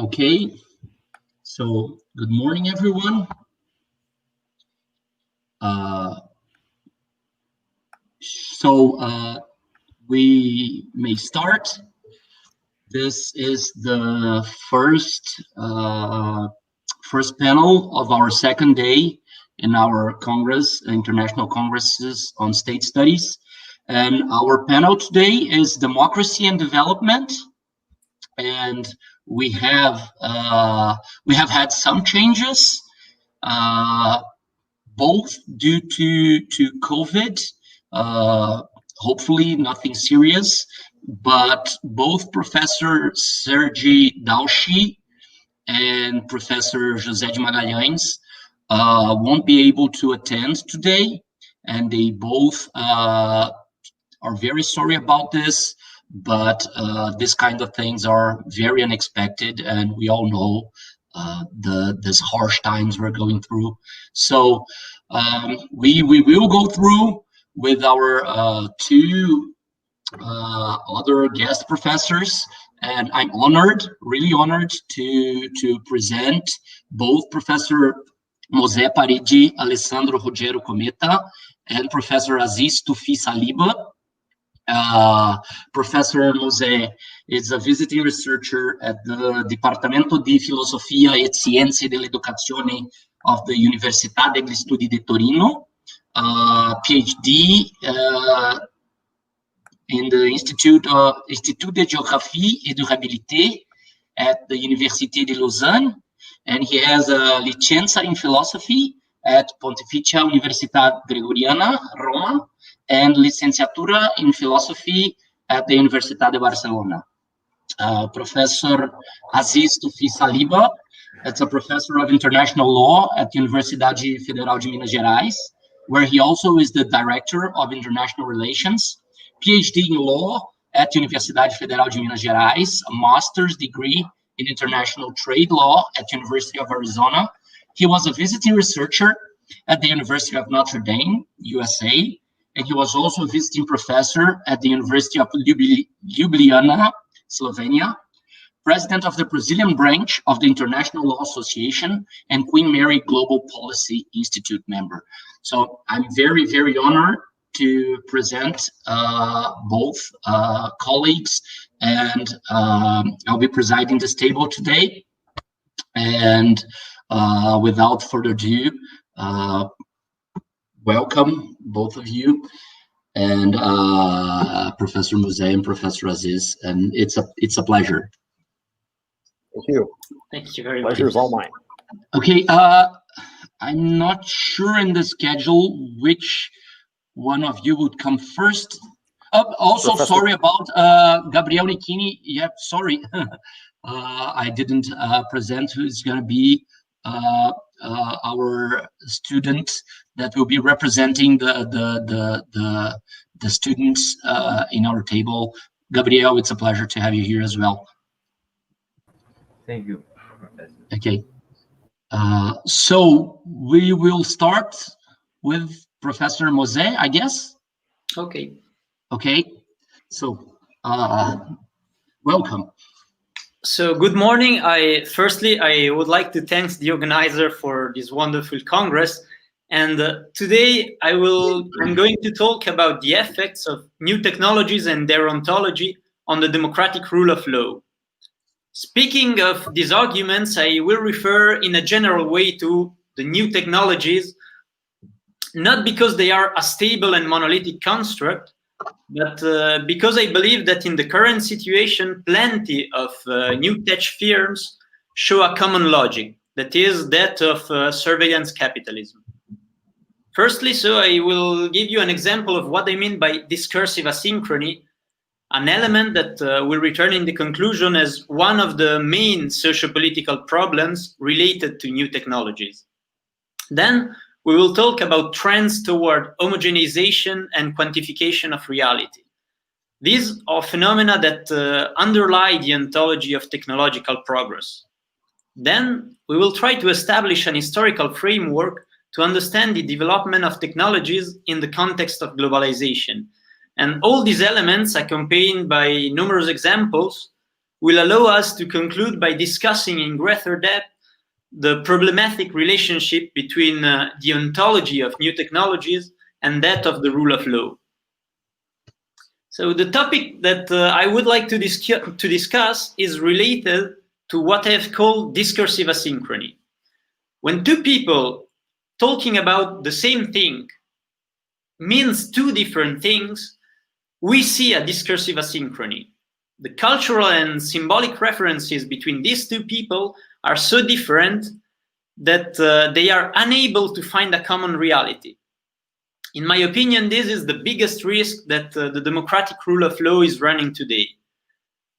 Okay, so good morning, everyone. We may start. This is the first panel of our second day in our Congress, International Congresses on State Studies. And our panel today is Democracy and Development. And we have had some changes, both due to COVID, hopefully nothing serious, but both Professor Serge Dauchy and Professor José de Magalhães won't be able to attend today, and they both are very sorry about this, but this kind of things are very unexpected, and we all know these harsh times we're going through. So we will go through with our two other guest professors, and I'm honored, really honored to present both Professor Mosè Parigi Alessandro Rogério Cometta and Professor Aziz Tuffi Saliba. Professor Mosè is a visiting researcher at the Dipartimento di Filosofia e Cienze dell'Educazione of the Università Degli Studi di Torino, PhD in the Institut de Géographie et Durabilité at the Université de Lausanne, and he has a licenza in philosophy at Pontificia Università Gregoriana, Roma, and licenciatura in philosophy at the Università de Barcelona. Professor Aziz Tuffi Saliba, that's a professor of international law at the Universidade Federal de Minas Gerais, where he also is the director of international relations, PhD in law at Universidade Federal de Minas Gerais, a master's degree in international trade law at University of Arizona. He was a visiting researcher at the University of Notre Dame, USA, and he was also a visiting professor at the University of Ljubljana, Slovenia, president of the Brazilian branch of the International Law Association, and Queen Mary Global Policy Institute member. So I'm very, very honored to present both colleagues, and I'll be presiding this table today. And without further ado, welcome both of you, and Professor Mosè and Professor Aziz, and it's a pleasure. Thank you. Thank you very much. Pleasure's all mine. Okay, I'm not sure in the schedule which one of you would come first. Also, Professor. Sorry about Gabriel Nichini. Yeah, sorry, I didn't present who's going to be our student that will be representing the students in our table. Gabriel, it's a pleasure to have you here as well. Thank you, Professor. Okay, so we will start with Professor Mosè, I guess. Okay. Okay, so welcome. So good morning. Firstly, I would like to thank the organizer for this wonderful Congress. And today I'm going to talk about the effects of new technologies and their ontology on the democratic rule of law. Speaking of these arguments, I will refer in a general way to the new technologies, not because they are a stable and monolithic construct, but because I believe that in the current situation, plenty of new tech firms show a common logic, that is that of surveillance capitalism. Firstly, so I will give you an example of what I mean by discursive asynchrony, an element that will return in the conclusion as one of the main socio-political problems related to new technologies. Then we will talk about trends toward homogenization and quantification of reality. These are phenomena that underlie the ontology of technological progress. Then we will try to establish an historical framework to understand the development of technologies in the context of globalization. And all these elements, accompanied by numerous examples, will allow us to conclude by discussing in greater depth the problematic relationship between the ontology of new technologies and that of the rule of law. So the topic that I would like to discuss is related to what I have called discursive asynchrony. When two people talking about the same thing means two different things, we see a discursive asynchrony. The cultural and symbolic references between these two people are so different that they are unable to find a common reality. In my opinion, this is the biggest risk that the democratic rule of law is running today.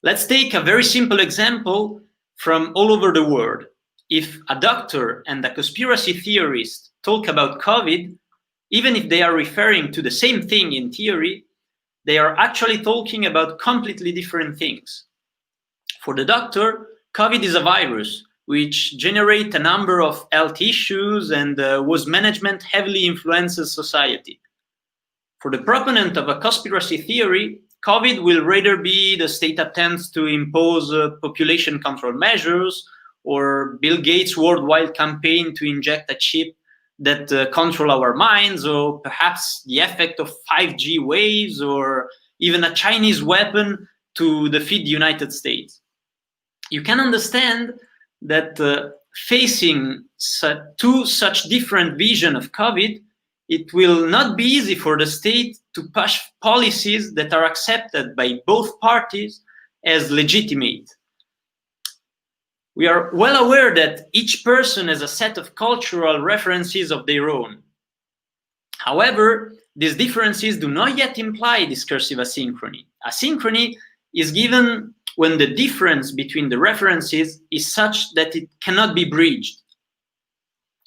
Let's take a very simple example from all over the world. If a doctor and a conspiracy theorist talk about COVID, even if they are referring to the same thing in theory, they are actually talking about completely different things. For the doctor, COVID is a virus which generates a number of health issues and whose management heavily influences society. For the proponent of a conspiracy theory, COVID will rather be the state attempts to impose population control measures, or Bill Gates' worldwide campaign to inject a chip that control our minds, or perhaps the effect of 5G waves, or even a Chinese weapon to defeat the United States. You can understand that facing two such different visions of COVID, it will not be easy for the state to push policies that are accepted by both parties as legitimate. We are well aware that each person has a set of cultural references of their own. However, these differences do not yet imply discursive asynchrony. Asynchrony is given when the difference between the references is such that it cannot be bridged.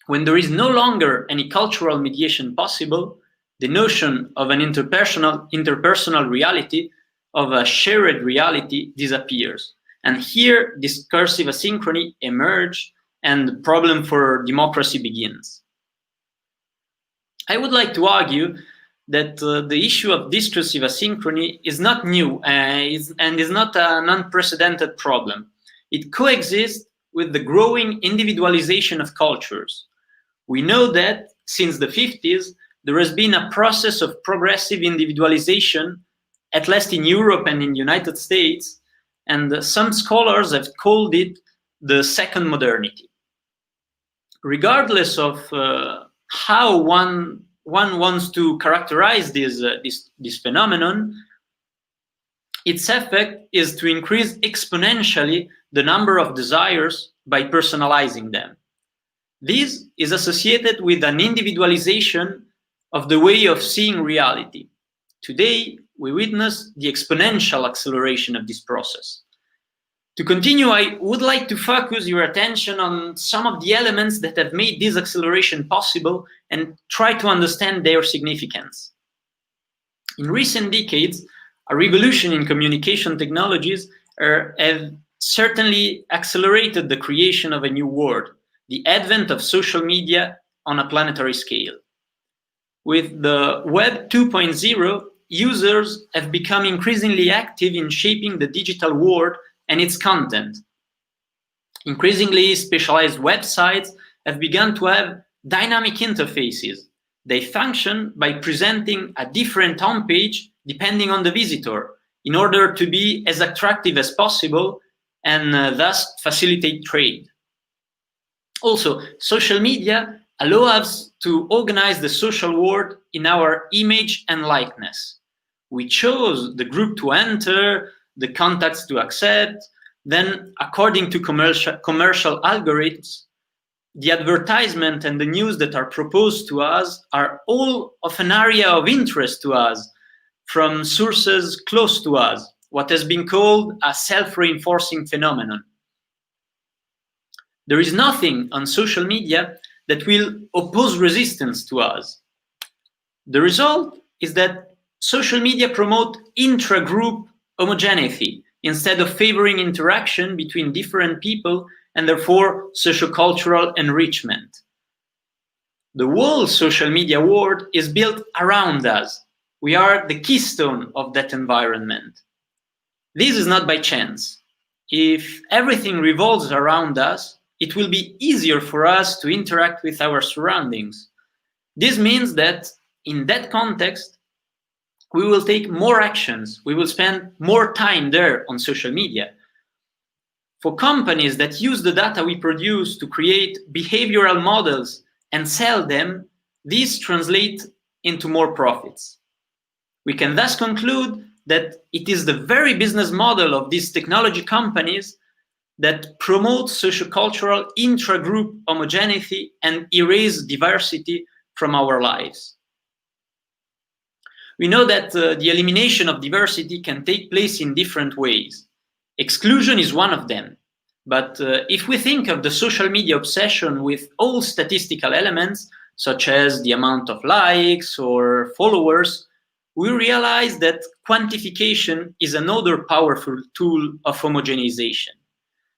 When there is no longer any cultural mediation possible, the notion of an interpersonal reality, of a shared reality, disappears. And here, discursive asynchrony emerges and the problem for democracy begins. I would like to argue that the issue of discursive asynchrony is not new and is not an unprecedented problem. It coexists with the growing individualization of cultures. We know that since the 50s, there has been a process of progressive individualization, at least in Europe and in the United States, and some scholars have called it the second modernity. Regardless of how one wants to characterize this phenomenon, its effect is to increase exponentially the number of desires by personalizing them. This is associated with an individualization of the way of seeing reality. Today, we witness the exponential acceleration of this process. To continue, I would like to focus your attention on some of the elements that have made this acceleration possible and try to understand their significance. In recent decades, a revolution in communication technologies have certainly accelerated the creation of a new world, the advent of social media on a planetary scale. With the Web 2.0, users have become increasingly active in shaping the digital world and its content. Increasingly specialized websites have begun to have dynamic interfaces. They function by presenting a different homepage depending on the visitor in order to be as attractive as possible and thus facilitate trade. Also, social media allow us to organize the social world in our image and likeness. We chose the group to enter, the contacts to accept, then according to commercial algorithms, the advertisement and the news that are proposed to us are all of an area of interest to us from sources close to us, what has been called a self-reinforcing phenomenon. There is nothing on social media that will oppose resistance to us. The result is that social media promote intra-group homogeneity instead of favoring interaction between different people and therefore sociocultural enrichment. The whole social media world is built around us. We are the keystone of that environment. This is not by chance. if everything revolves around us, it will be easier for us to interact with our surroundings. This means that in that context, we will take more actions. We will spend more time there on social media. For companies that use the data we produce to create behavioral models and sell them, these translate into more profits. We can thus conclude that it is the very business model of these technology companies that promote sociocultural intra-group homogeneity and erase diversity from our lives. We know that the elimination of diversity can take place in different ways. Exclusion is one of them. But if we think of the social media obsession with all statistical elements, such as the amount of likes or followers, we realize that quantification is another powerful tool of homogenization.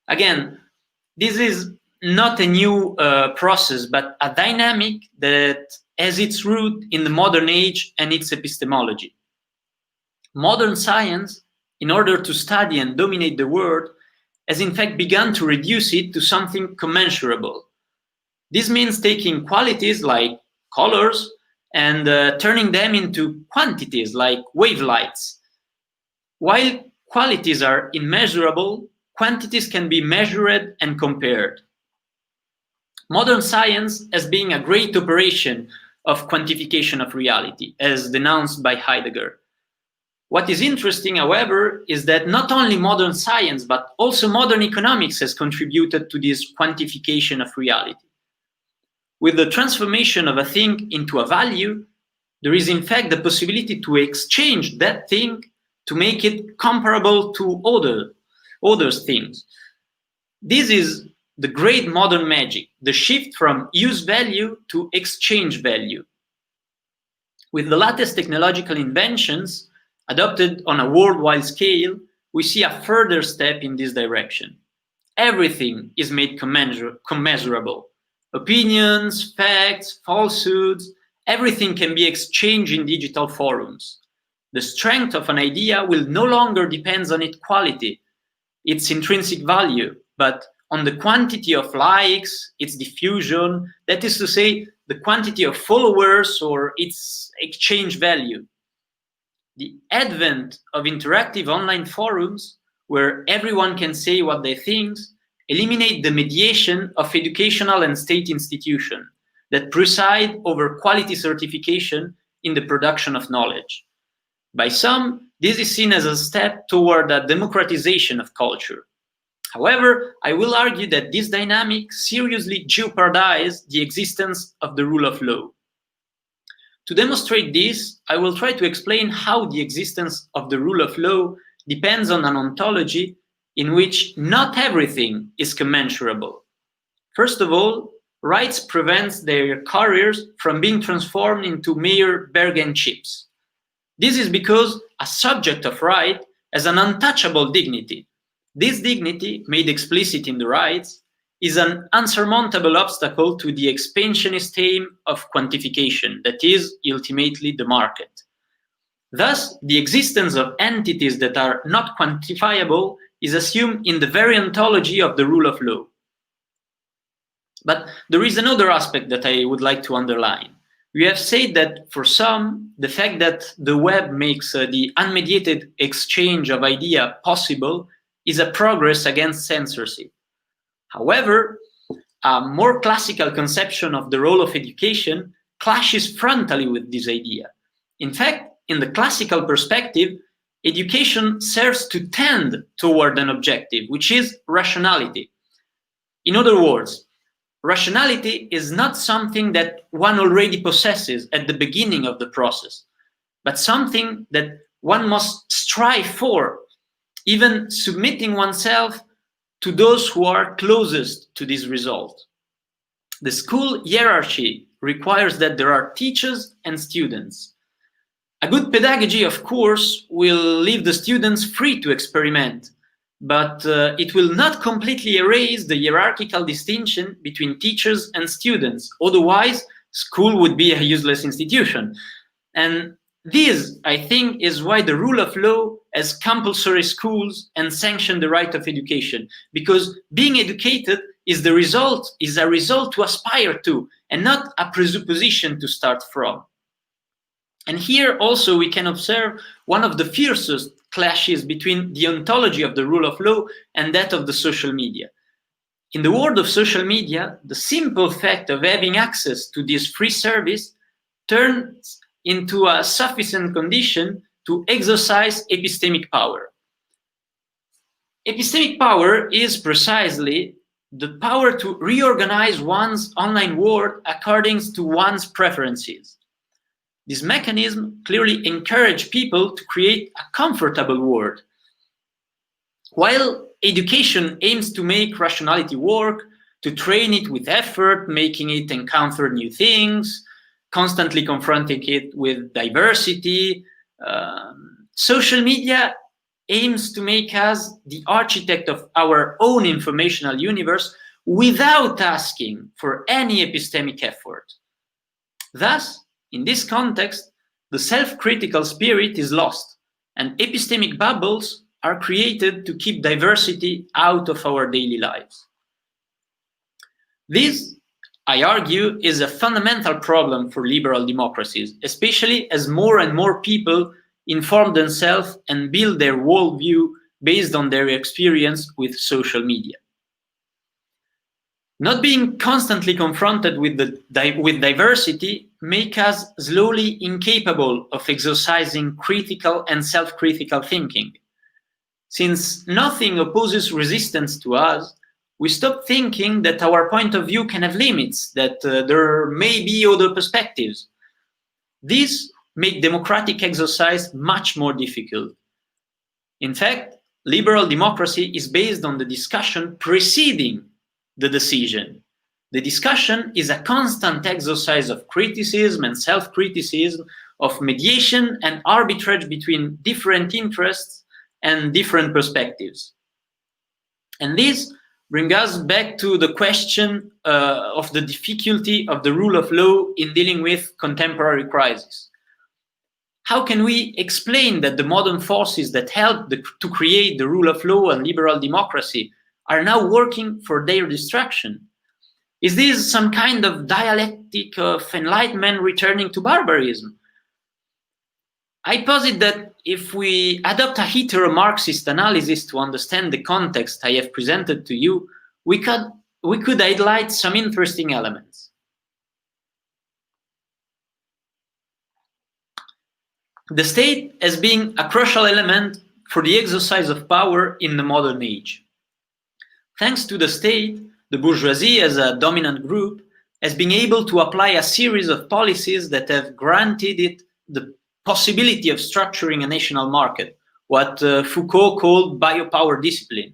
Again, this is not a new process, but a dynamic that has its root in the modern age and its epistemology. Modern science, in order to study and dominate the world, has in fact begun to reduce it to something commensurable. This means taking qualities like colors and turning them into quantities like wavelights. While qualities are immeasurable, quantities can be measured and compared. Modern science as being a great operation of quantification of reality, as denounced by Heidegger. What is interesting, however, is that not only modern science, but also modern economics has contributed to this quantification of reality. With the transformation of a thing into a value, there is in fact the possibility to exchange that thing to make it comparable to other things. This is the great modern magic, the shift from use value to exchange value. With the latest technological inventions adopted on a worldwide scale, we see a further step in this direction. Everything is made commensurable. Opinions, facts, falsehoods, everything can be exchanged in digital forums. The strength of an idea will no longer depend on its quality, its intrinsic value, but on the quantity of likes, its diffusion, that is to say, the quantity of followers or its exchange value. The advent of interactive online forums, where everyone can say what they think, eliminate the mediation of educational and state institutions that preside over quality certification in the production of knowledge. By some, this is seen as a step toward a democratization of culture. However, I will argue that this dynamic seriously jeopardizes the existence of the rule of law. To demonstrate this, I will try to explain how the existence of the rule of law depends on an ontology in which not everything is commensurable. First of all, rights prevents their carriers from being transformed into mere bargain chips. This is because a subject of right has an untouchable dignity. This dignity, made explicit in the rights, is an unsurmountable obstacle to the expansionist aim of quantification, that is, ultimately the market. Thus, the existence of entities that are not quantifiable is assumed in the very ontology of the rule of law. But there is another aspect that I would like to underline. We have said that for some, the fact that the web makes the unmediated exchange of ideas possible is a progress against censorship. However, a more classical conception of the role of education clashes frontally with this idea. In fact, in the classical perspective, education serves to tend toward an objective, which is rationality. In other words, rationality is not something that one already possesses at the beginning of the process, but something that one must strive for, even submitting oneself to those who are closest to this result. The school hierarchy requires that there are teachers and students. A good pedagogy, of course, will leave the students free to experiment, but it will not completely erase the hierarchical distinction between teachers and students. Otherwise, school would be a useless institution. And This, I think, is why the rule of law has compulsory schools and sanctioned the right of education, because being educated is a result to aspire to, and not a presupposition to start from. And here also we can observe one of the fiercest clashes between the ontology of the rule of law and that of the social media. In the world of social media, the simple fact of having access to this free service turns into a sufficient condition to exercise epistemic power. Epistemic power is precisely the power to reorganize one's online world according to one's preferences. This mechanism clearly encourages people to create a comfortable world. While education aims to make rationality work, to train it with effort, making it encounter new things, constantly confronting it with diversity, social media aims to make us the architect of our own informational universe without asking for any epistemic effort. Thus, in this context, the self-critical spirit is lost, and epistemic bubbles are created to keep diversity out of our daily lives. This, I argue, is a fundamental problem for liberal democracies, especially as more and more people inform themselves and build their worldview based on their experience with social media. Not being constantly confronted with diversity makes us slowly incapable of exercising critical and self-critical thinking. Since nothing opposes resistance to us, we stop thinking that our point of view can have limits, that there may be other perspectives. This makes democratic exercise much more difficult. In fact, liberal democracy is based on the discussion preceding the decision. The discussion is a constant exercise of criticism and self-criticism, of mediation and arbitrage between different interests and different perspectives. And this brings us back to the question of the difficulty of the rule of law in dealing with contemporary crises. How can we explain that the modern forces that helped to create the rule of law and liberal democracy are now working for their destruction? Is this some kind of dialectic of enlightenment returning to barbarism? I posit that if we adopt a hetero-Marxist analysis to understand the context I have presented to you, we could highlight some interesting elements. The state as being a crucial element for the exercise of power in the modern age. Thanks to the state, the bourgeoisie as a dominant group has been able to apply a series of policies that have granted it the possibility of structuring a national market, what Foucault called biopower discipline.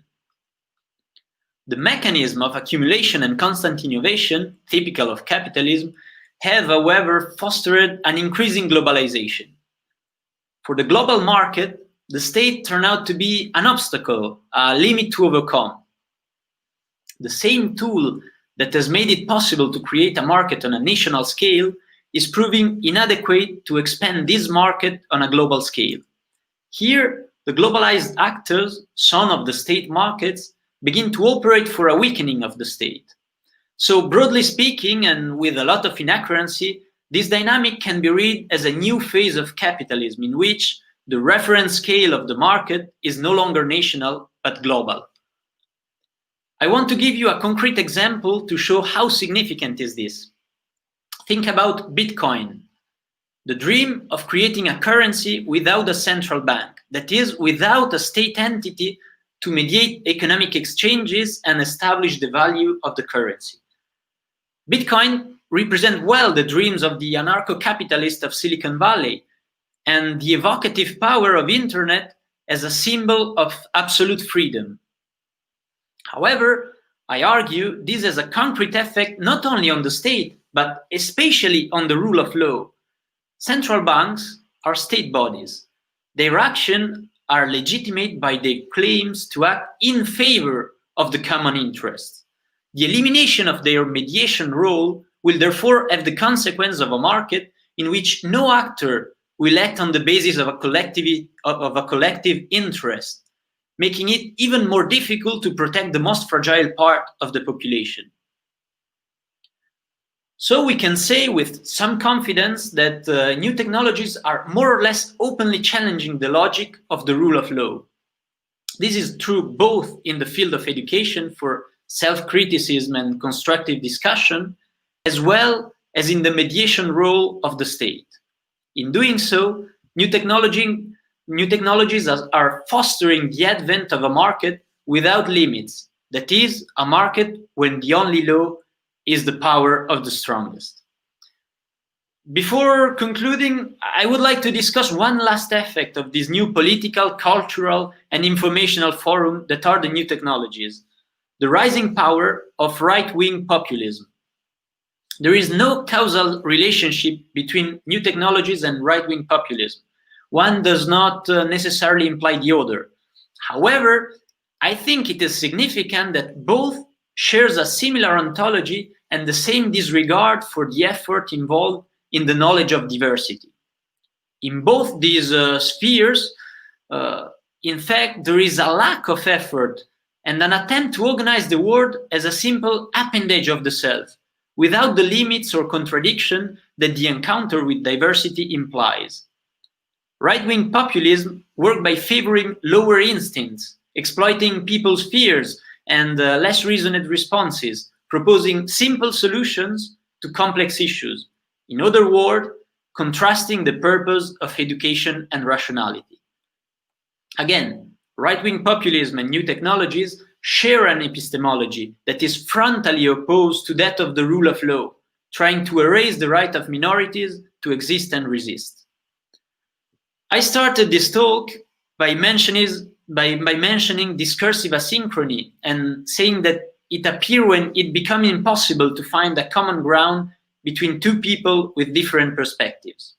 The mechanism of accumulation and constant innovation, typical of capitalism, have, however, fostered an increasing globalization. For the global market, the state turned out to be an obstacle, a limit to overcome. The same tool that has made it possible to create a market on a national scale is proving inadequate to expand this market on a global scale. Here, the globalized actors, some of the state markets, begin to operate for a weakening of the state. So broadly speaking, and with a lot of inaccuracy, this dynamic can be read as a new phase of capitalism in which the reference scale of the market is no longer national, but global. I want to give you a concrete example to show how significant is this. Think about Bitcoin, the dream of creating a currency without a central bank, that is, without a state entity to mediate economic exchanges and establish the value of the currency. Bitcoin represents well the dreams of the anarcho-capitalists of Silicon Valley and the evocative power of internet as a symbol of absolute freedom. However, I argue this has a concrete effect not only on the state, but especially on the rule of law. Central banks are state bodies. Their actions are legitimate by their claims to act in favor of the common interest. The elimination of their mediation role will therefore have the consequence of a market in which no actor will act on the basis of a collective interest, making it even more difficult to protect the most fragile part of the population. So we can say with some confidence that new technologies are more or less openly challenging the logic of the rule of law. This is true both in the field of education for self-criticism and constructive discussion, as well as in the mediation role of the state. In doing so, new technologies are fostering the advent of a market without limits, that is, a market when the only law is the power of the strongest. Before concluding, I would like to discuss one last aspect of this new political, cultural, and informational forum that are the new technologies, the rising power of right-wing populism. There is no causal relationship between new technologies and right-wing populism. One does not necessarily imply the other. However, I think it is significant that both shares a similar ontology and the same disregard for the effort involved in the knowledge of diversity. In both these spheres, in fact, there is a lack of effort and an attempt to organize the world as a simple appendage of the self, without the limits or contradiction that the encounter with diversity implies. Right-wing populism works by favoring lower instincts, exploiting people's fears and less reasoned responses, proposing simple solutions to complex issues. In other words, contrasting the purpose of education and rationality. Again, right-wing populism and new technologies share an epistemology that is frontally opposed to that of the rule of law, trying to erase the right of minorities to exist and resist. I started this talk by mentioning discursive asynchrony and saying that it appeared when it became impossible to find a common ground between two people with different perspectives.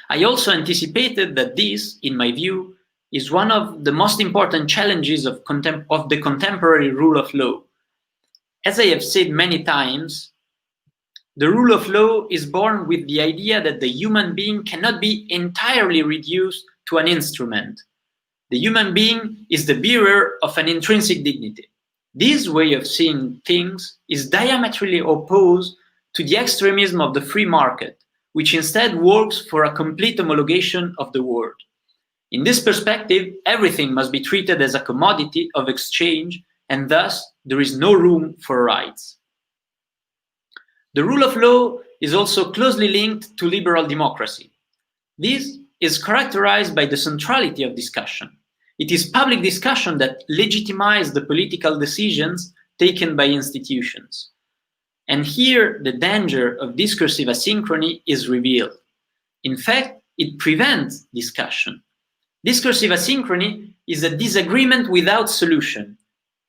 I also anticipated that this, in my view, is one of the most important challenges of the contemporary rule of law. As I have said many times, the rule of law is born with the idea that the human being cannot be entirely reduced to an instrument. The human being is the bearer of an intrinsic dignity. This way of seeing things is diametrically opposed to the extremism of the free market, which instead works for a complete homologation of the world. In this perspective, everything must be treated as a commodity of exchange, and thus there is no room for rights. The rule of law is also closely linked to liberal democracy. This is characterized by the centrality of discussion. It is public discussion that legitimizes the political decisions taken by institutions. And here, the danger of discursive asynchrony is revealed. In fact, it prevents discussion. Discursive asynchrony is a disagreement without solution.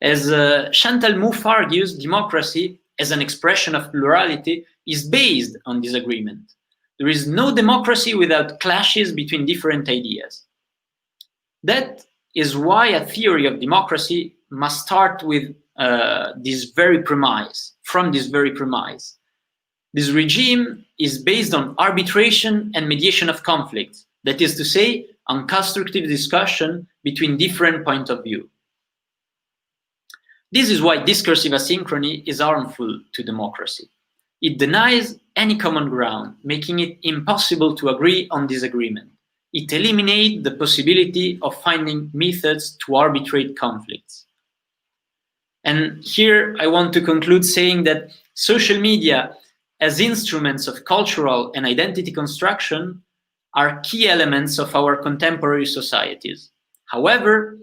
As Chantal Mouffe argues, democracy, as an expression of plurality, is based on disagreement. There is no democracy without clashes between different ideas. That is why a theory of democracy must start with this very premise. This regime is based on arbitration and mediation of conflicts, that is to say, on constructive discussion between different points of view. This is why discursive asynchrony is harmful to democracy. It denies any common ground, making it impossible to agree on disagreement. It eliminates the possibility of finding methods to arbitrate conflicts. And here I want to conclude saying that social media as instruments of cultural and identity construction are key elements of our contemporary societies. However,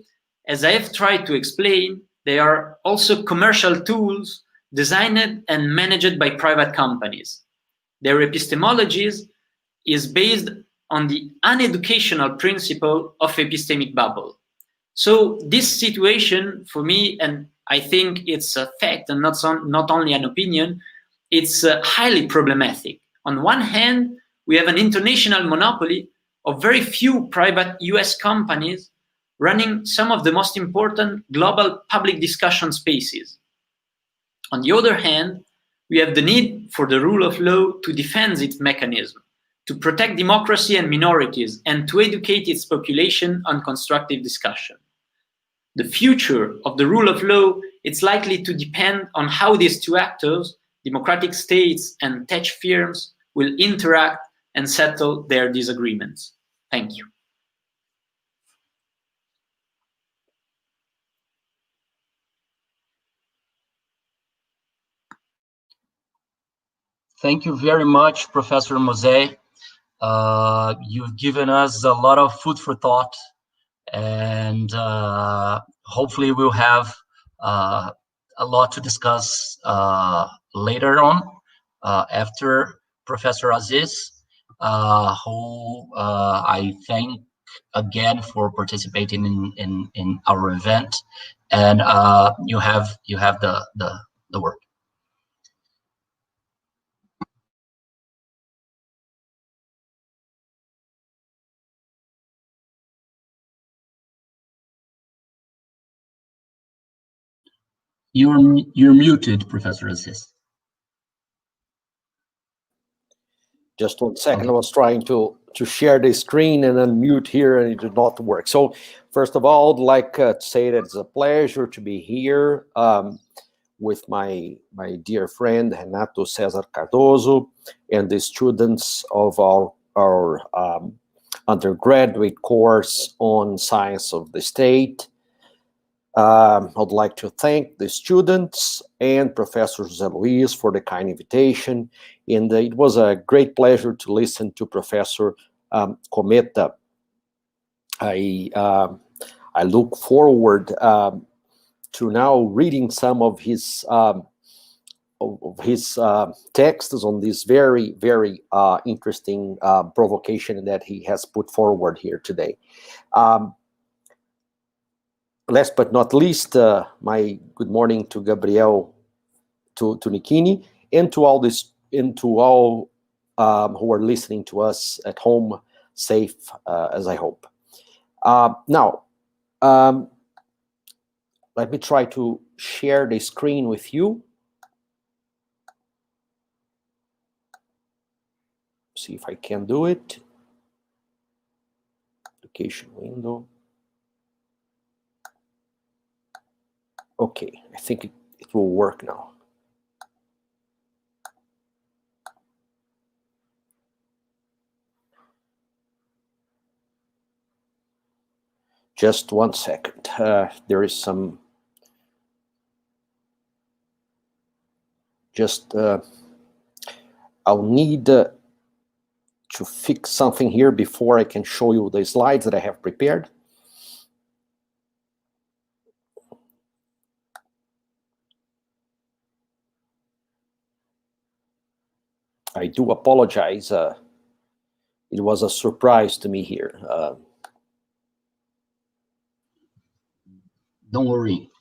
as I have tried to explain, they are also commercial tools designed and managed by private companies. Their epistemologies is based on the uneducational principle of epistemic bubble. So this situation, for me, and I think it's a fact and not only an opinion, it's highly problematic. On one hand, we have an international monopoly of very few private US companies running some of the most important global public discussion spaces. On the other hand, we have the need for the rule of law to defend its mechanism, to protect democracy and minorities, and to educate its population on constructive discussion. The future of the rule of law is likely to depend on how these two actors, democratic states and tech firms, will interact and settle their disagreements. Thank you. Thank you very much, Professor Mosè. You've given us a lot of food for thought, and hopefully we'll have a lot to discuss later on after Professor Aziz, who I thank again for participating in our event, and you have the word. You're muted, Professor Aziz. Just 1 second. Okay. I was trying to share the screen and unmute here, and it did not work. So first of all, I'd like to say that it's a pleasure to be here with my dear friend Renato César Cardoso and the students of our undergraduate course on Science of the State. I'd like to thank the students and Professor José Luis for the kind invitation. And it was a great pleasure to listen to Professor Cometta. I look forward to now reading some of his texts on this very, very interesting provocation that he has put forward here today. Last but not least, my good morning to Gabriel, to Nikini, and to all who are listening to us at home, safe as I hope. Now, let me try to share the screen with you. See if I can do it. Application window. Okay, I think it will work now. Just 1 second. There is some. I'll need to fix something here before I can show you the slides that I have prepared. I do apologize. It was a surprise to me here. Don't worry.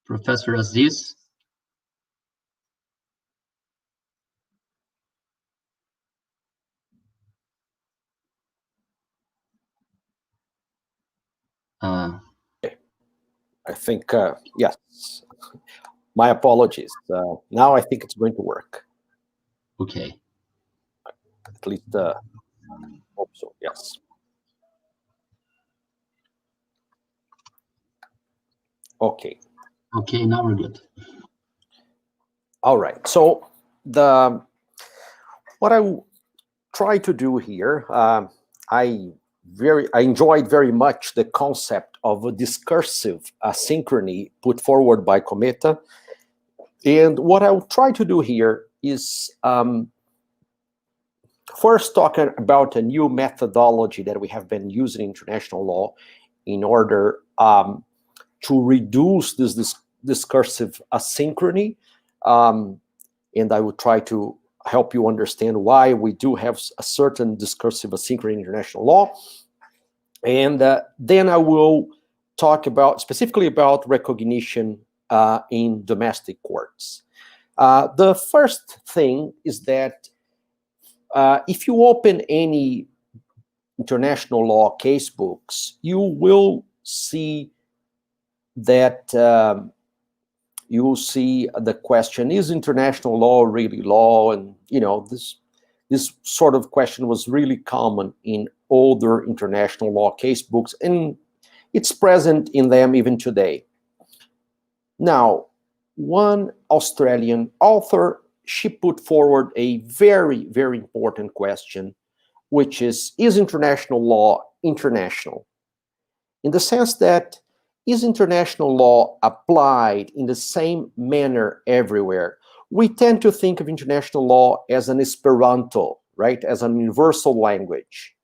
Professor Aziz. I think, yes, my apologies. Now I think it's going to work. Okay. At least, hope so, yes. Okay. Okay, now we're good. All right. So what I try to do here, I enjoyed very much the concept of a discursive asynchrony put forward by Cometta. And what I'll try to do here is first talking about a new methodology that we have been using in international law in order to reduce this discursive asynchrony. And I will try to help you understand why we do have a certain discursive asynchrony in international law. And then I will talk specifically about recognition in domestic courts. The first thing is that if you open any international law case books, you will see that you will see the question, is international law really law? And, you know, this sort of question was really common in older international law case books, and it's present in them even today. Now, one Australian author, she put forward a very, very important question, which is international law international? In the sense that, is international law applied in the same manner everywhere? We tend to think of international law as an Esperanto, right, as an universal language.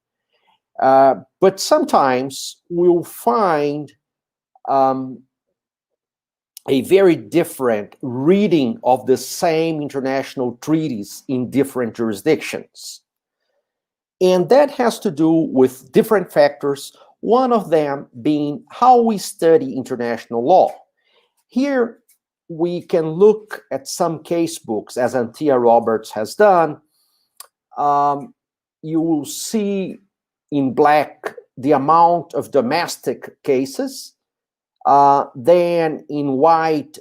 But sometimes we'll find a very different reading of the same international treaties in different jurisdictions. And that has to do with different factors, one of them being how we study international law. Here, we can look at some case books, as Antia Roberts has done. You will see in black the amount of domestic cases. Then in white,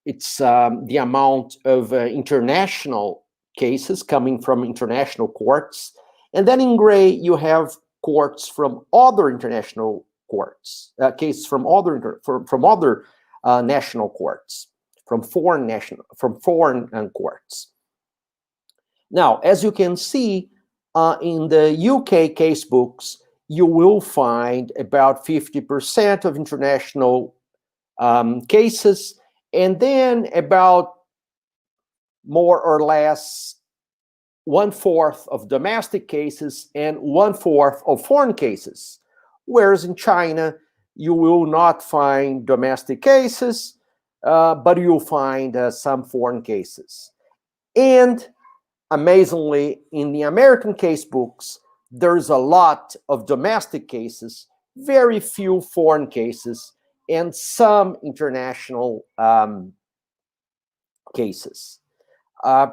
it's the amount of international cases coming from international courts. And then in gray, you have courts from other international courts, cases from other national courts, from foreign courts. Now, as you can see, in the UK case books, you will find about 50% of international cases, and then about more or less 1/4 of domestic cases and 1/4 of foreign cases. Whereas in China, you will not find domestic cases, but you'll find some foreign cases. And amazingly, in the American case books, there's a lot of domestic cases, very few foreign cases, and some international cases.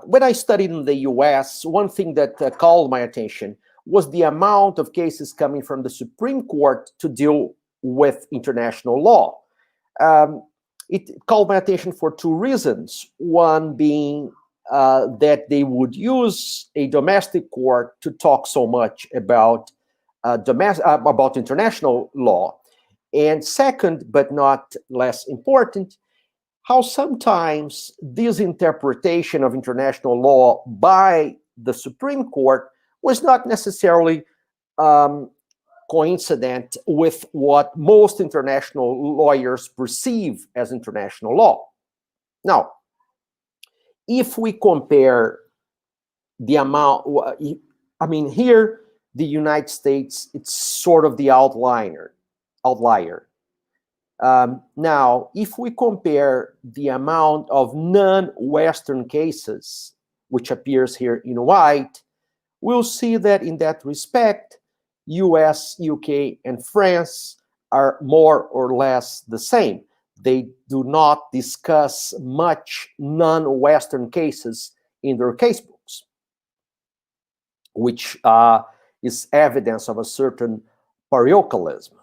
When I studied in the US, one thing that called my attention was the amount of cases coming from the Supreme Court to deal with international law. It called my attention for two reasons. One being that they would use a domestic court to talk so much about international law. And second, but not less important, how sometimes this interpretation of international law by the Supreme Court was not necessarily coincident with what most international lawyers perceive as international law. Now, if we compare the amount, I mean, here, the United States, it's sort of the outlier. Now, if we compare the amount of non-Western cases, which appears here in white, we'll see that in that respect, US, UK, and France are more or less the same. They do not discuss much non-Western cases in their case books, which is evidence of a certain parochialism.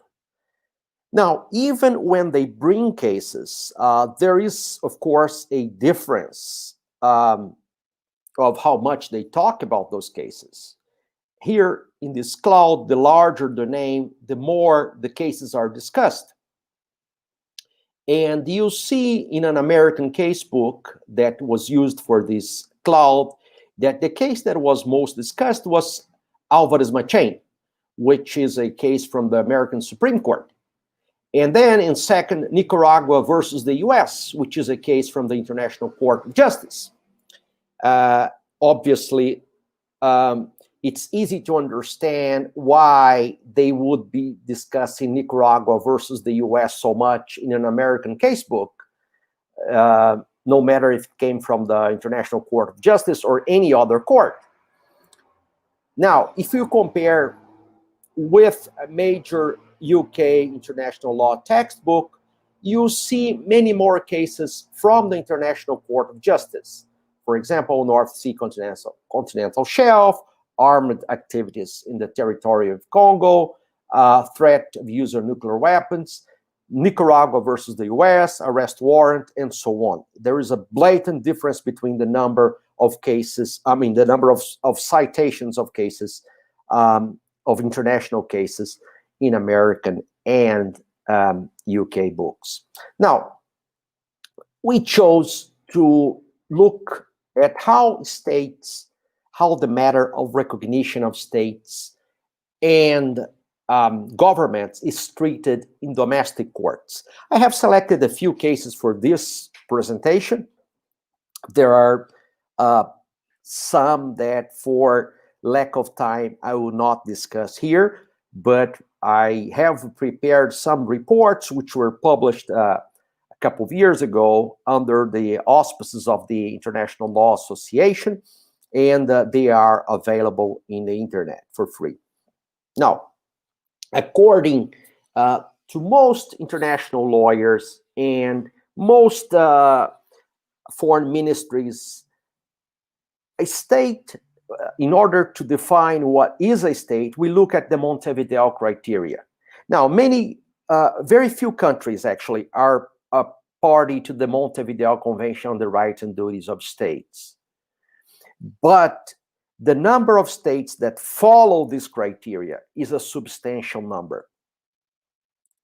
Now, even when they bring cases, there is, of course, a difference of how much they talk about those cases. Here in this cloud, the larger the name, the more the cases are discussed. And you see in an American case book that was used for this cloud, that the case that was most discussed was Alvarez Machen, which is a case from the American Supreme Court. And then in second, Nicaragua versus the US, which is a case from the International Court of Justice. Obviously, it's easy to understand why they would be discussing Nicaragua versus the US so much in an American casebook, no matter if it came from the International Court of Justice or any other court. Now, if you compare with a major UK international law textbook, you see many more cases from the International Court of Justice. For example, North Sea continental shelf, armed activities in the territory of Congo, threat of use of nuclear weapons, Nicaragua versus the US, arrest warrant, and so on. There is a blatant difference between the number of cases, the number of citations of cases, of international cases in American and UK books. Now, we chose to look at how the matter of recognition of states and governments is treated in domestic courts. I have selected a few cases for this presentation. There are some that, for lack of time, I will not discuss here, but I have prepared some reports which were published a couple of years ago under the auspices of the International Law Association, and they are available in the internet for free. Now, according to most international lawyers and most foreign ministries, a state, in order to define what is a state, we look at the Montevideo criteria. Now, very few countries actually are a party to the Montevideo Convention on the Rights and Duties of States. But the number of states that follow this criteria is a substantial number.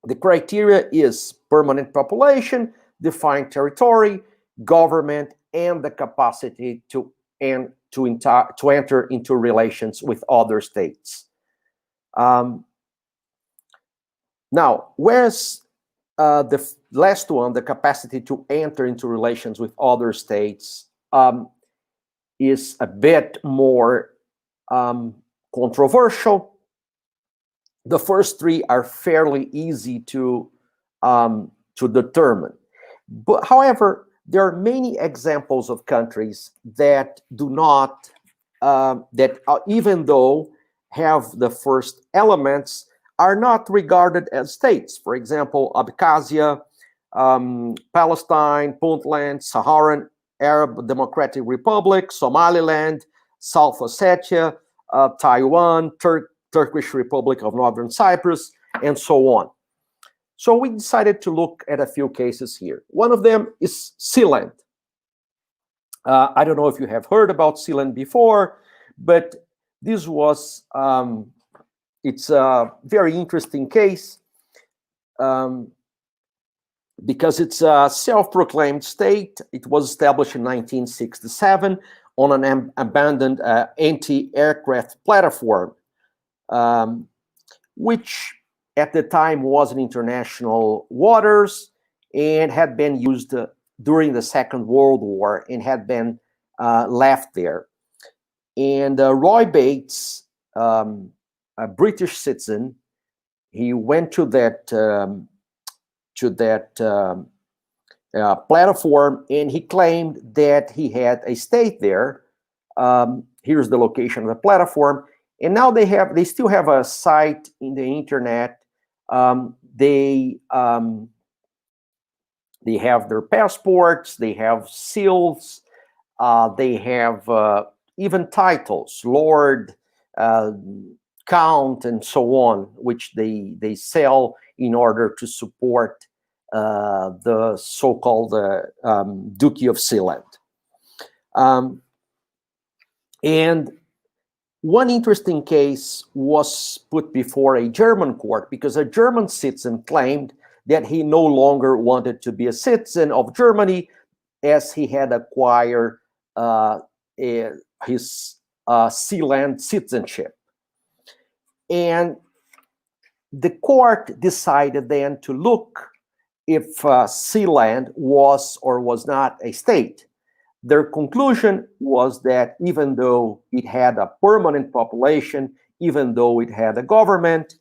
The criteria is permanent population, defined territory, government, and the capacity to enter into relations with other states. Now, whereas the last one, the capacity to enter into relations with other states, is a bit more controversial. The first three are fairly easy to determine. But however, there are many examples of countries that do not, even though have the first elements, are not regarded as states. For example, Abkhazia, Palestine, Puntland, Saharan Arab Democratic Republic, Somaliland, South Ossetia, Taiwan, Turkish Republic of Northern Cyprus, and so on. So we decided to look at a few cases here. One of them is Sealand. I don't know if you have heard about Sealand before, but this was, it's a very interesting case because it's a self-proclaimed state. It was established in 1967 on an abandoned anti-aircraft platform, which at the time was in international waters and had been used during the Second World War and had been left there. And Roy Bates, a British citizen, he went to that platform and he claimed that he had a state there. Here's the location of the platform. And now they still have a site in the internet. They have their passports, they have seals, they have even titles, Lord, Count, and so on, which they sell in order to support the so-called Duchy of Sealand. And one interesting case was put before a German court because a German citizen claimed that he no longer wanted to be a citizen of Germany as he had acquired his sea land citizenship. And the court decided then to look if sea land was or was not a state. Their conclusion was that even though it had a permanent population, even though it had a government,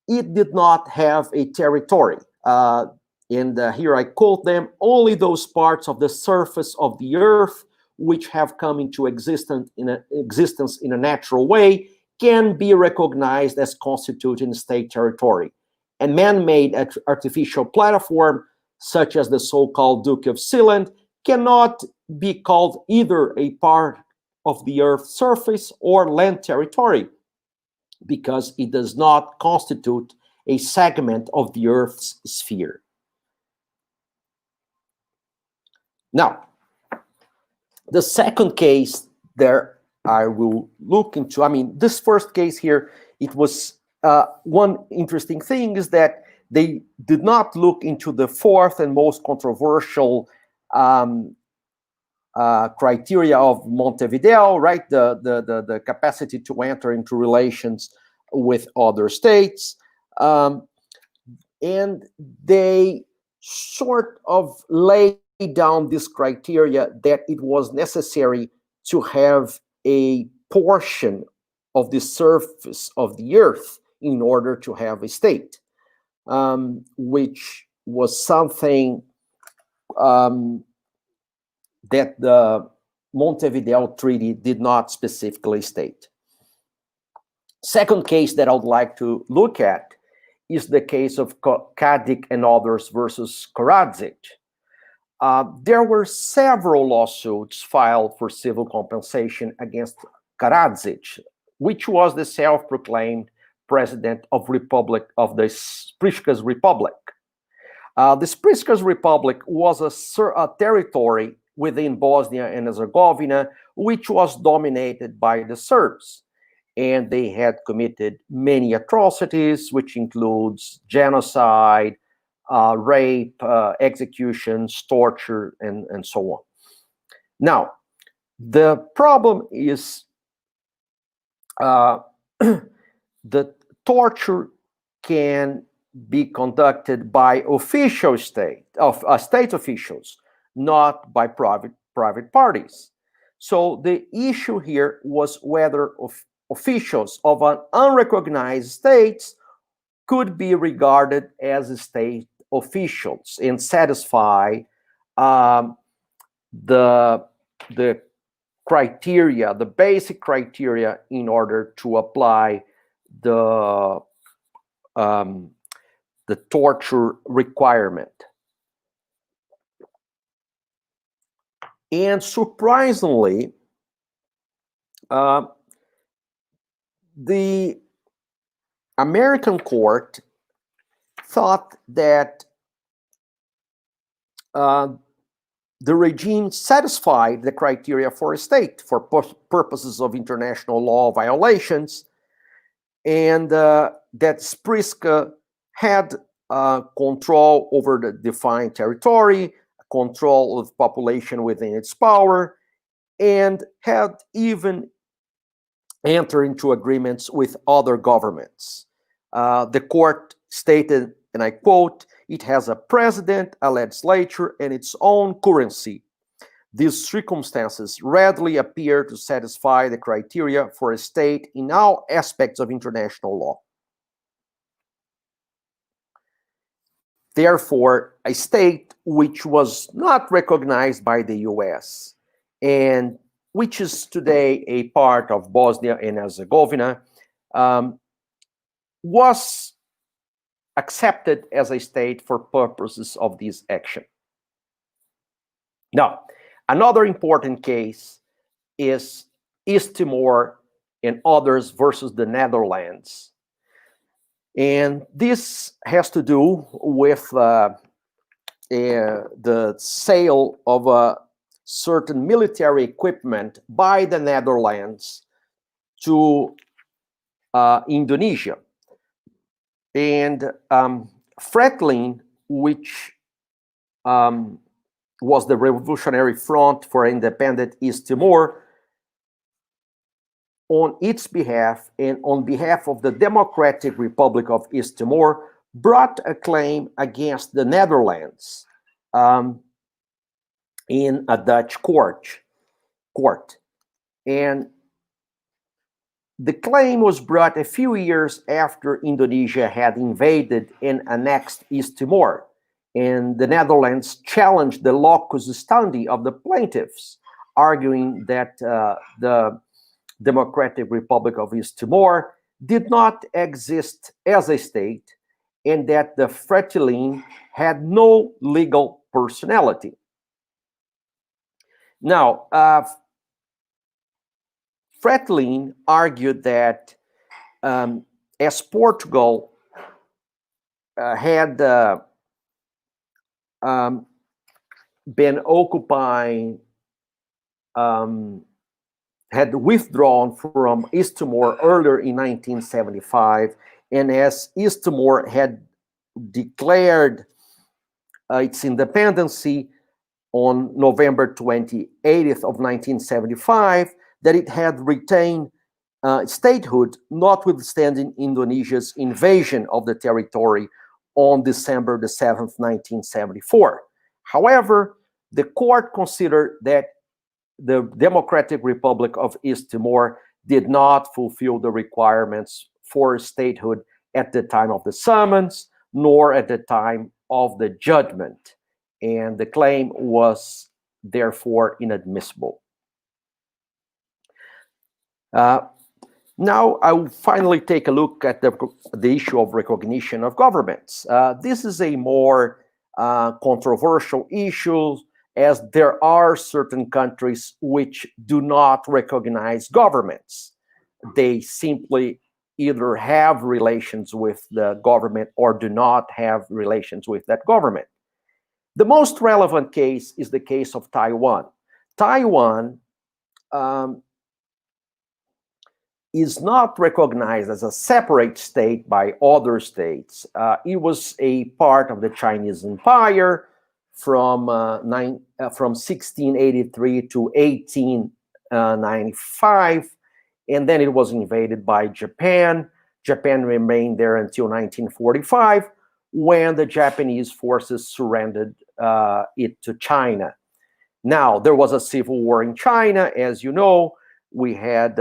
it did not have a territory. And here I quote them: only those parts of the surface of the earth which have come into existence in a natural way can be recognized as constituting state territory. And man-made artificial platform, such as the so-called Duke of Sealand, cannot be called either a part of the Earth's surface or land territory, because it does not constitute a segment of the Earth's sphere. Now, the second case there I will look into, I mean, this first case here, it was one interesting thing is that they did not look into the fourth and most controversial criteria of Montevideo, right? The capacity to enter into relations with other states. And they sort of laid down this criteria that it was necessary to have a portion of the surface of the earth in order to have a state, which was something that the Montevideo Treaty did not specifically state. Second case that I would like to look at is the case of Kadik and others versus Karadzic. There were several lawsuits filed for civil compensation against Karadzic, which was the self-proclaimed president of the Spriškas Republic. The Spriškas Republic was a territory within Bosnia and Herzegovina, which was dominated by the Serbs. And they had committed many atrocities, which includes genocide, rape, executions, torture, and so on. Now, the problem is the torture can be conducted by official state officials, not by private parties. So the issue here was whether officials of an unrecognized state could be regarded as state officials and satisfy the criteria, the basic criteria, in order to apply the torture requirement. And surprisingly, the American court thought that the regime satisfied the criteria for a state for purposes of international law violations, and that Spriška had control over the defined territory, control of population within its power, and had even entered into agreements with other governments. The court stated, and I quote, "It has a president, a legislature, and its own currency. These circumstances readily appear to satisfy the criteria for a state in all aspects of international law. Therefore, a state which was not recognized by the US and which is today a part of Bosnia and Herzegovina, was accepted as a state for purposes of this action." Now, another important case is East Timor and others versus the Netherlands. And this has to do with the sale of certain military equipment by the Netherlands to Indonesia. And Fretilin, which was the Revolutionary Front for Independent East Timor, on its behalf and on behalf of the Democratic Republic of East Timor, brought a claim against the Netherlands in a Dutch court. And the claim was brought a few years after Indonesia had invaded and annexed East Timor, and the Netherlands challenged the locus standi of the plaintiffs, arguing that the Democratic Republic of East Timor did not exist as a state, and that the Fretilin had no legal personality. Now, Fretilin argued that as Portugal had been occupying, had withdrawn from East Timor earlier in 1975, and as East Timor had declared its independency on November 28th of 1975, that it had retained statehood, notwithstanding Indonesia's invasion of the territory on December the 7th, 1974. However, the court considered that the Democratic Republic of East Timor did not fulfill the requirements for statehood at the time of the summons, nor at the time of the judgment, and the claim was therefore inadmissible. Now I will finally take a look at the issue of recognition of governments. This is a more controversial issue, as there are certain countries which do not recognize governments. They simply either have relations with the government or do not have relations with that government. The most relevant case is the case of Taiwan. Taiwan is not recognized as a separate state by other states. It was a part of the Chinese Empire from 1683 to 1895, and then it was invaded by Japan. Japan remained there until 1945, when the Japanese forces surrendered it to China. Now, there was a civil war in China, as you know. We had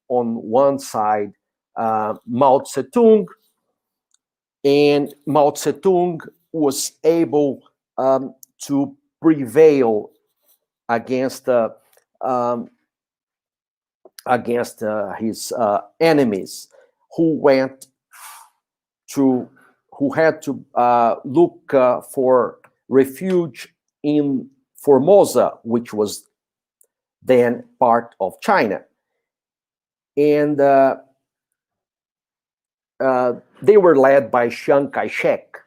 on one side Mao Zedong, and Mao Zedong was able to prevail against his enemies, who had to look for refuge in Formosa, which was then part of China. And they were led by Chiang Kai-shek,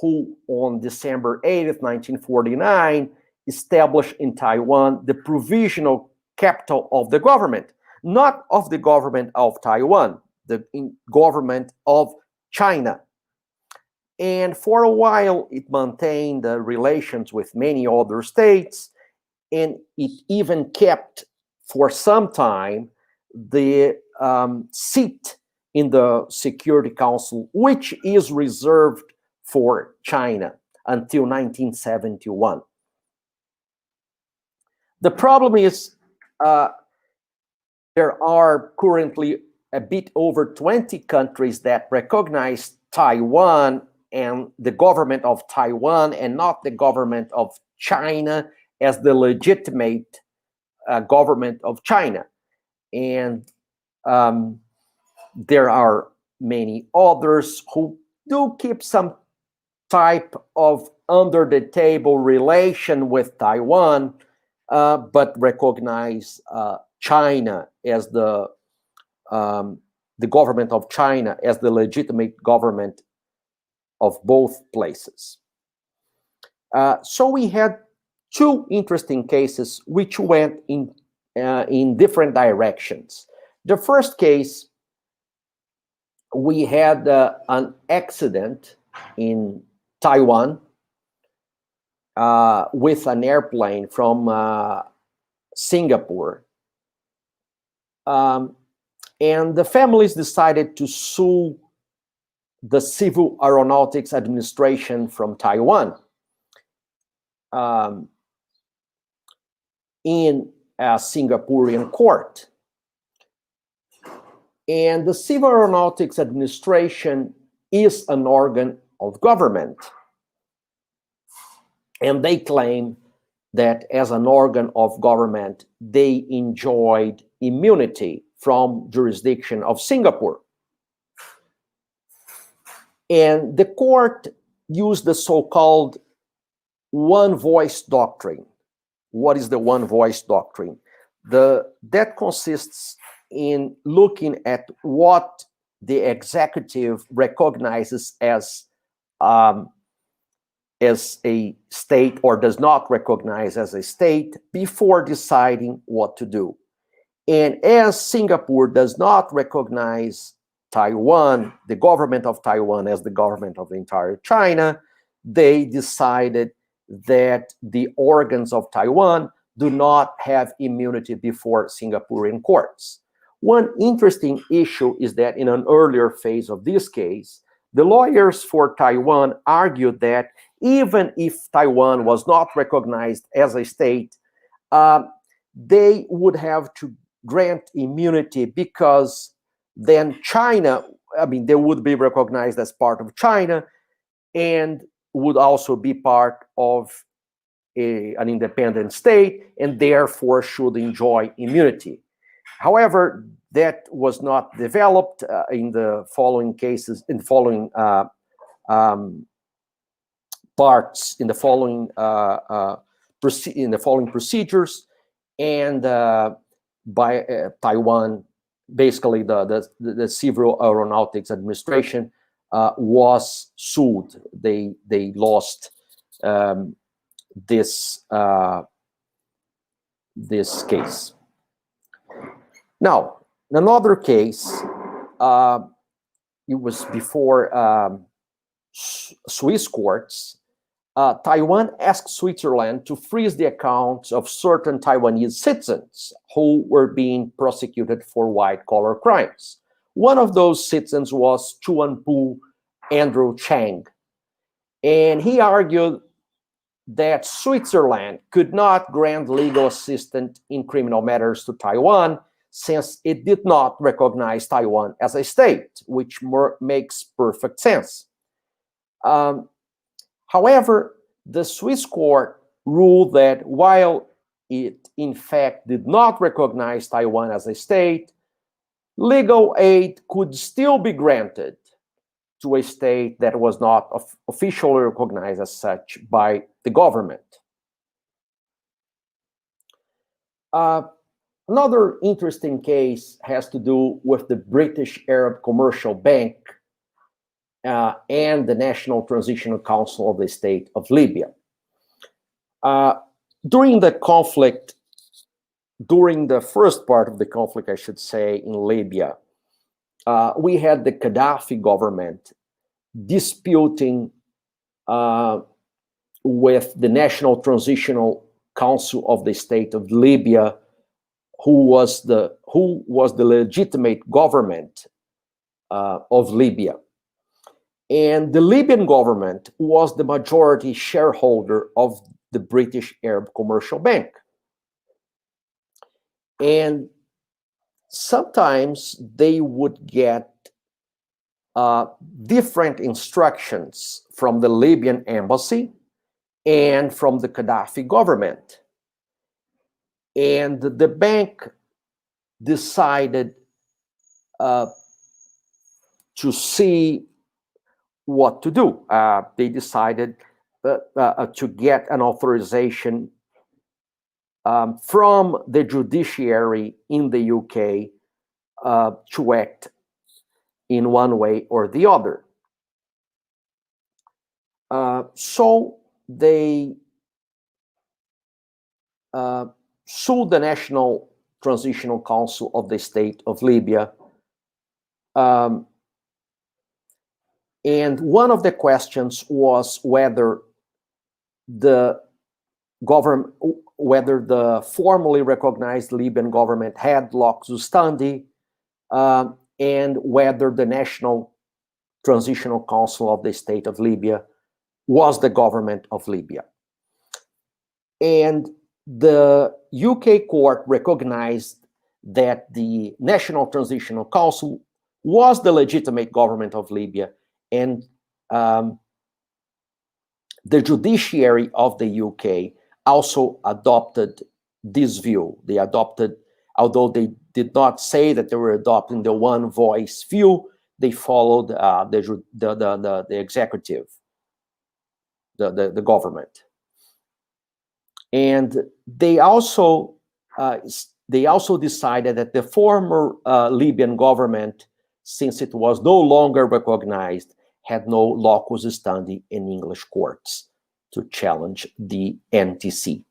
who on December 8th, 1949, established in Taiwan the provisional capital of the government, not of the government of Taiwan, the government of China. And for a while, it maintained relations with many other states, and it even kept, for some time, the seat in the Security Council, which is reserved for China until 1971. The problem is there are currently a bit over 20 countries that recognize Taiwan and the government of Taiwan, and not the government of China, as the legitimate government of China. And there are many others who do keep some type of under-the-table relation with Taiwan, but recognize China as the government of China as the legitimate government of both places. So we had two interesting cases which went in different directions. The first case, we had an accident in Taiwan with an airplane from Singapore. And the families decided to sue the Civil Aeronautics Administration from Taiwan in a Singaporean court. And the Civil Aeronautics Administration is an organ of government. And they claim that as an organ of government, they enjoyed immunity from jurisdiction of Singapore. And the court used the so-called one voice doctrine. What is the one voice doctrine? That consists in looking at what the executive recognizes as a state or does not recognize as a state before deciding what to do. And as Singapore does not recognize Taiwan, the government of Taiwan, as the government of the entire China, they decided that the organs of Taiwan do not have immunity before Singaporean courts. One interesting issue is that in an earlier phase of this case, the lawyers for Taiwan argued that even if Taiwan was not recognized as a state, they would have to grant immunity because then China, they would be recognized as part of China and would also be part of an independent state and therefore should enjoy immunity. However, that was not developed in the following cases, in the following parts, in the following procedures, and by Taiwan, basically the Civil Aeronautics Administration was sued. They lost this case. Now, another case, it was before Swiss courts. Taiwan asked Switzerland to freeze the accounts of certain Taiwanese citizens who were being prosecuted for white-collar crimes. One of those citizens was Chuanpu Andrew Chang, and he argued that Switzerland could not grant legal assistance in criminal matters to Taiwan since it did not recognize Taiwan as a state, which makes perfect sense. However, the Swiss court ruled that while it in fact did not recognize Taiwan as a state, legal aid could still be granted to a state that was not officially recognized as such by the government. Another interesting case has to do with the British Arab Commercial Bank and the National Transitional Council of the State of Libya. During the conflict, during the first part of the conflict, I should say, in Libya, we had the Gaddafi government disputing with the National Transitional Council of the State of Libya, who was the legitimate government of Libya. And the Libyan government was the majority shareholder of the British Arab Commercial Bank. And sometimes they would get different instructions from the Libyan embassy and from the Gaddafi government. And the bank decided to see what to do. They decided to get an authorization from the judiciary in the UK to act in one way or the other. So they sued the National Transitional Council of the State of Libya. And one of the questions was whether the whether the formally recognized Libyan government had locus standi, and whether the National Transitional Council of the State of Libya was the government of Libya. And the UK court recognized that the National Transitional Council was the legitimate government of Libya, and the judiciary of the UK also adopted this view. They adopted, although they did not say that they were adopting the one voice view, they followed the executive, the government. And they also decided that the former Libyan government, since it was no longer recognized, had no locus standi in English courts to challenge the NTC.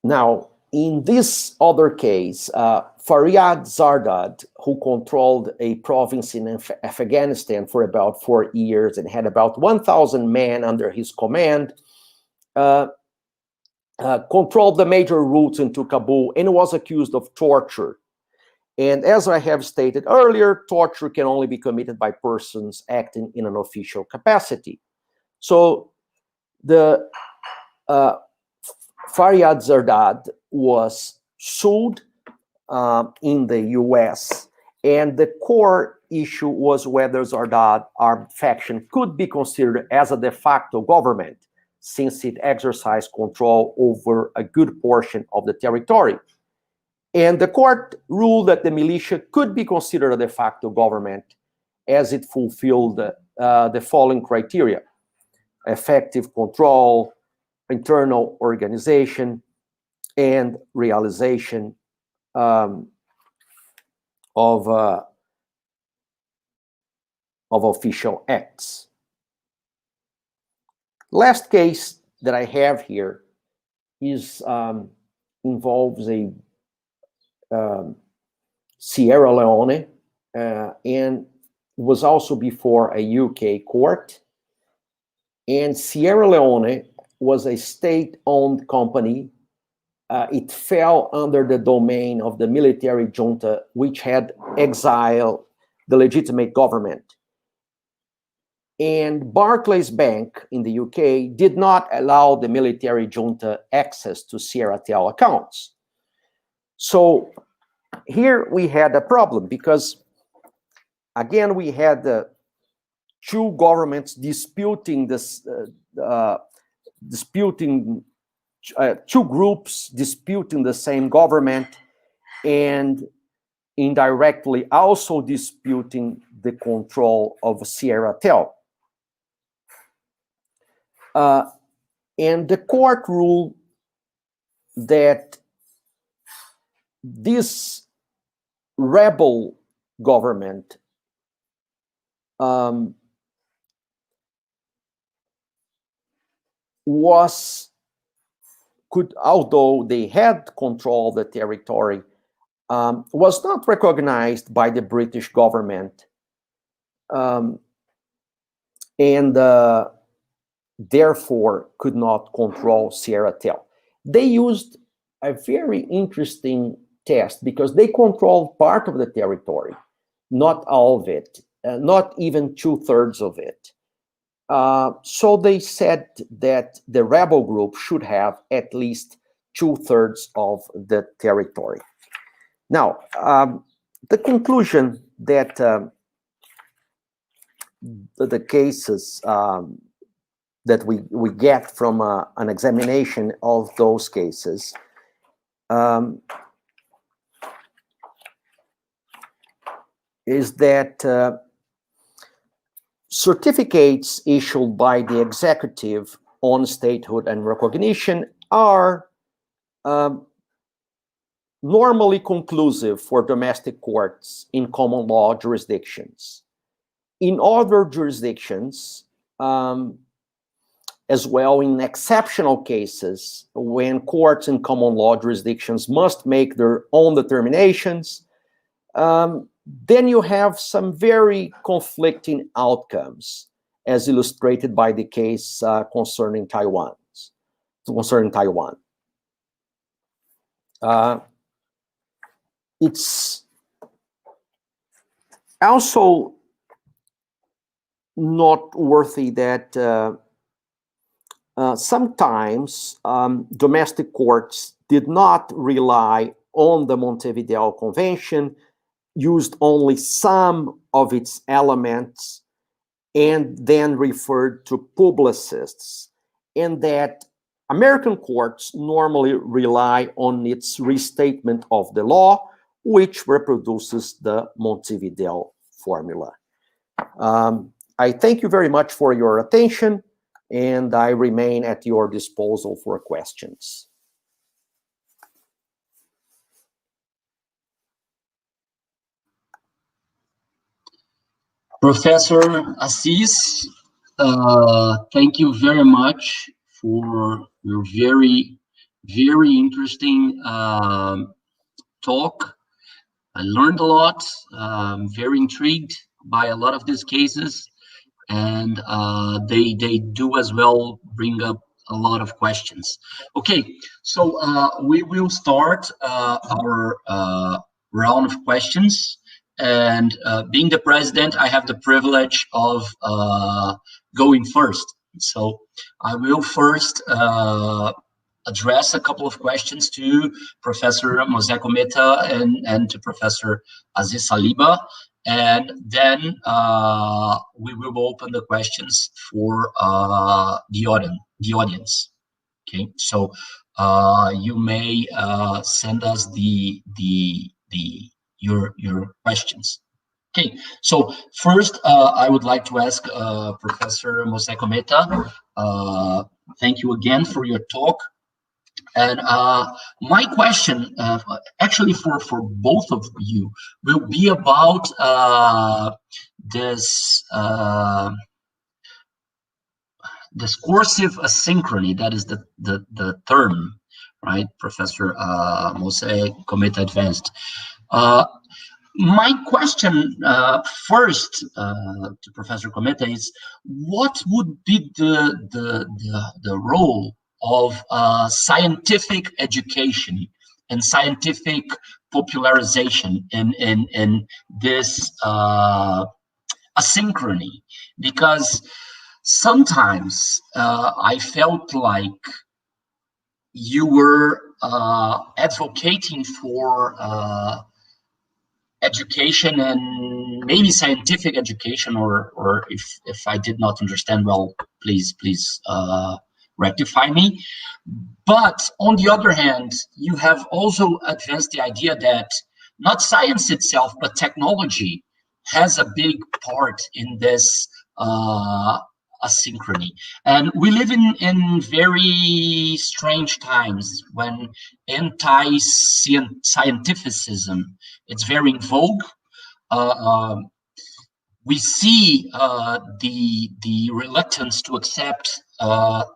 Now, in this other case, Faryad Zardad, who controlled a province in Afghanistan for about 4 years and had about 1,000 men under his command, controlled the major routes into Kabul and was accused of torture. And as I have stated earlier, torture can only be committed by persons acting in an official capacity. So the Faryad Zardad was sued in the US, and the core issue was whether Zardad armed faction could be considered as a de facto government, since it exercised control over a good portion of the territory. And the court ruled that the militia could be considered a de facto government as it fulfilled the following criteria: effective control, internal organization, and realization of official acts. Last case that I have here is involves a Sierra Leone, and was also before a UK court. And Sierra Leone was a state-owned company. It fell under the domain of the military junta, which had exiled the legitimate government. And Barclays Bank in the UK did not allow the military junta access to Sierratel accounts. So here we had a problem, because again, we had two governments disputing this, two groups disputing the same government, and indirectly also disputing the control of Sierratel. And the court ruled that this rebel government although they had control of the territory, was not recognized by the British government, and therefore could not control Sierratel. They used a very interesting test, because they controlled part of the territory, not all of it, not even 2/3 of it. So they said that the rebel group should have at least 2/3 of the territory. Now, the conclusion that the cases that we get from an examination of those cases is that certificates issued by the executive on statehood and recognition are normally conclusive for domestic courts in common law jurisdictions. In other jurisdictions, as well, in exceptional cases, when courts in common law jurisdictions must make their own determinations, then you have some very conflicting outcomes. as illustrated by the case concerning Taiwan. It's also noteworthy that sometimes domestic courts did not rely on the Montevideo Convention, used only some of its elements, and then referred to publicists, and that American courts normally rely on its restatement of the law, which reproduces the Montevideo formula. I thank you very much for your attention, and I remain at your disposal for questions. Professor Aziz, thank you very much for your very, very interesting talk. I learned a lot. I'm very intrigued by a lot of these cases, and they do as well bring up a lot of questions. Okay, so we will start our round of questions. And being the president, I have the privilege of going first. So I will first address a couple of questions to Professor Mosè Cometta and to Professor Aziz Saliba. And then we will open the questions for the audience. Okay, so you may send us your questions. Okay, so first I would like to ask Professor Mosè Cometta. Thank you again for your talk. And my question, actually for both of you, will be about this discursive asynchrony. That is the term, right? Professor Mosè Cometta advanced. My question first to Professor Cometta is, what would be the role of scientific education and scientific popularization in this asynchrony? Because sometimes I felt like you were advocating for education and maybe scientific education, or if I did not understand well, please rectify me. But on the other hand, you have also advanced the idea that not science itself, but technology has a big part in this asynchrony. And we live in very strange times when anti-scientificism, it's very in vogue. We see the reluctance to accept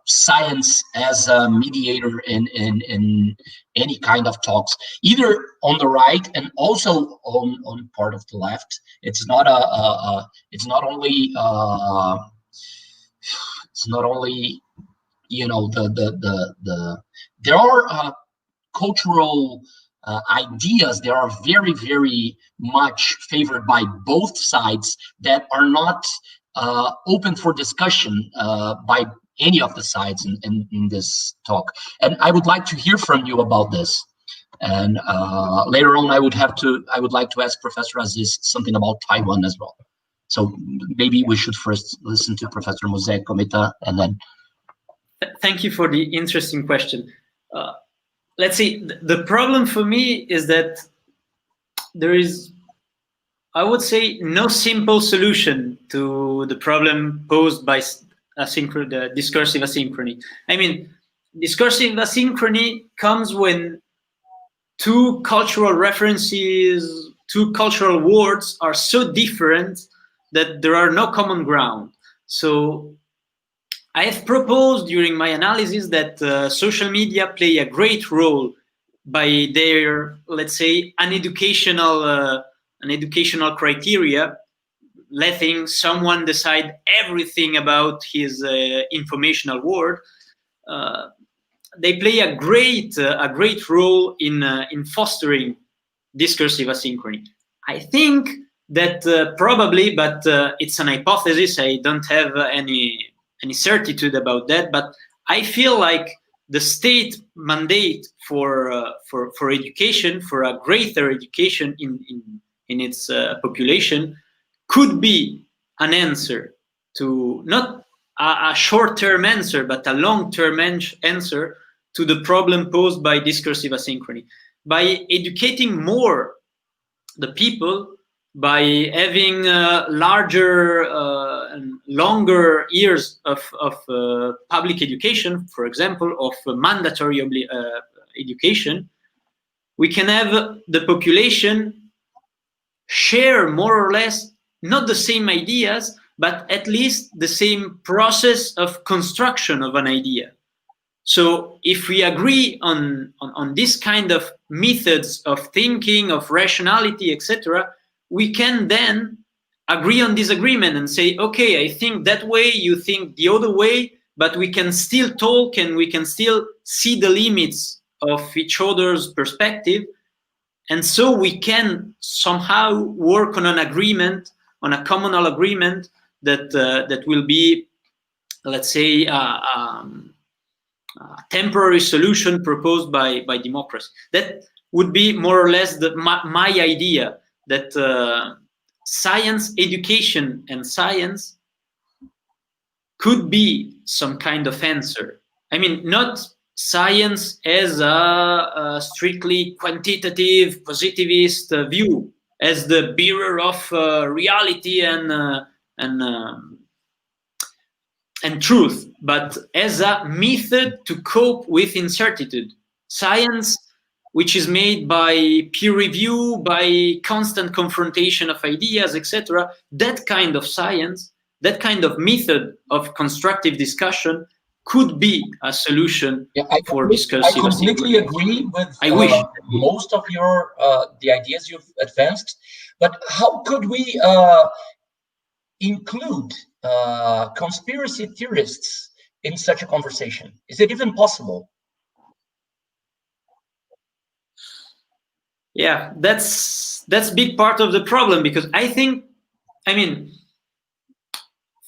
science as a mediator in any kind of talks, either on the right and also on part of the left. It's not only you know there are cultural ideas that are very, very much favored by both sides that are not open for discussion by any of the sides in this talk. And I would like to hear from you about this. And later on, I would like to ask Professor Aziz something about Taiwan as well. So maybe we should first listen to Professor Mosè Cometta and then. Thank you for the interesting question. Let's see, the problem for me is that there is, I would say, no simple solution to the problem posed by the discursive asynchrony. I mean, discursive asynchrony comes when two cultural references, two cultural words are so different that there are no common ground. So I have proposed during my analysis that social media play a great role by their, let's say, an educational criteria, letting someone decide everything about his informational world. They play a great role in fostering discursive asynchrony. I think that probably, but it's an hypothesis. I don't have any certitude about that. But I feel like the state mandate for education, for a greater education in its population, could be an answer to not a short-term answer, but a long-term answer to the problem posed by discursive asynchrony. By educating more the people, by having larger and longer years of public education, for example, of mandatory education, we can have the population share more or less not the same ideas, but at least the same process of construction of an idea. So if we agree on this kind of methods of thinking, of rationality, etc., we can then agree on disagreement and say, okay, I think that way, you think the other way, but we can still talk and we can still see the limits of each other's perspective. And so we can somehow work on an agreement, on a communal agreement that will be, let's say, a temporary solution proposed by democracy. That would be more or less my idea, that science, education, and science could be some kind of answer. I mean, not science as a strictly quantitative, positivist view, as the bearer of reality and truth, but as a method to cope with incertitude. Science, which is made by peer review, by constant confrontation of ideas, etc. That kind of science, that kind of method of constructive discussion could be a solution for discursive. I completely agree with most of your the ideas you've advanced, but how could we include conspiracy theorists in such a conversation? Is it even possible? Yeah, that's big part of the problem, because I think, I mean,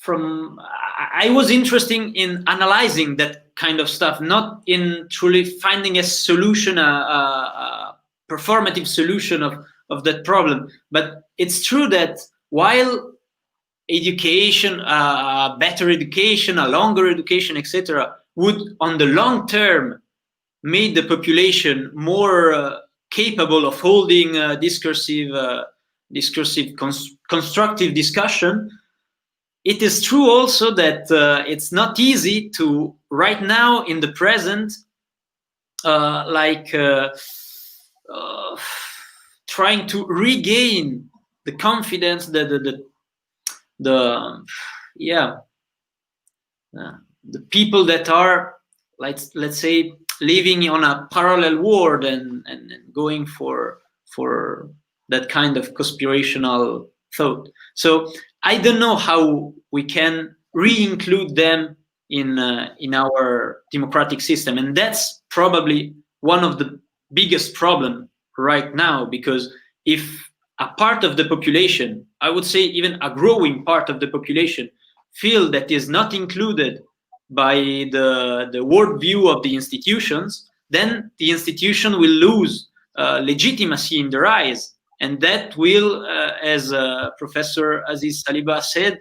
I was interested in analyzing that kind of stuff, not in truly finding a solution, a performative solution of that problem. But it's true that while education, better education, a longer education, etc., would on the long term make the population more capable of holding discursive constructive discussion, it is true also that it's not easy to, right now in the present, trying to regain the confidence, the people that are, let's say, living on a parallel world and going for that kind of conspirational thought. So I don't know how we can re-include them in our democratic system, and that's probably one of the biggest problems right now, because if a part of the population, I would say even a growing part of the population, feel that is not included by the worldview of the institutions, then the institution will lose legitimacy in their eyes, and that will, as Professor Aziz Saliba said,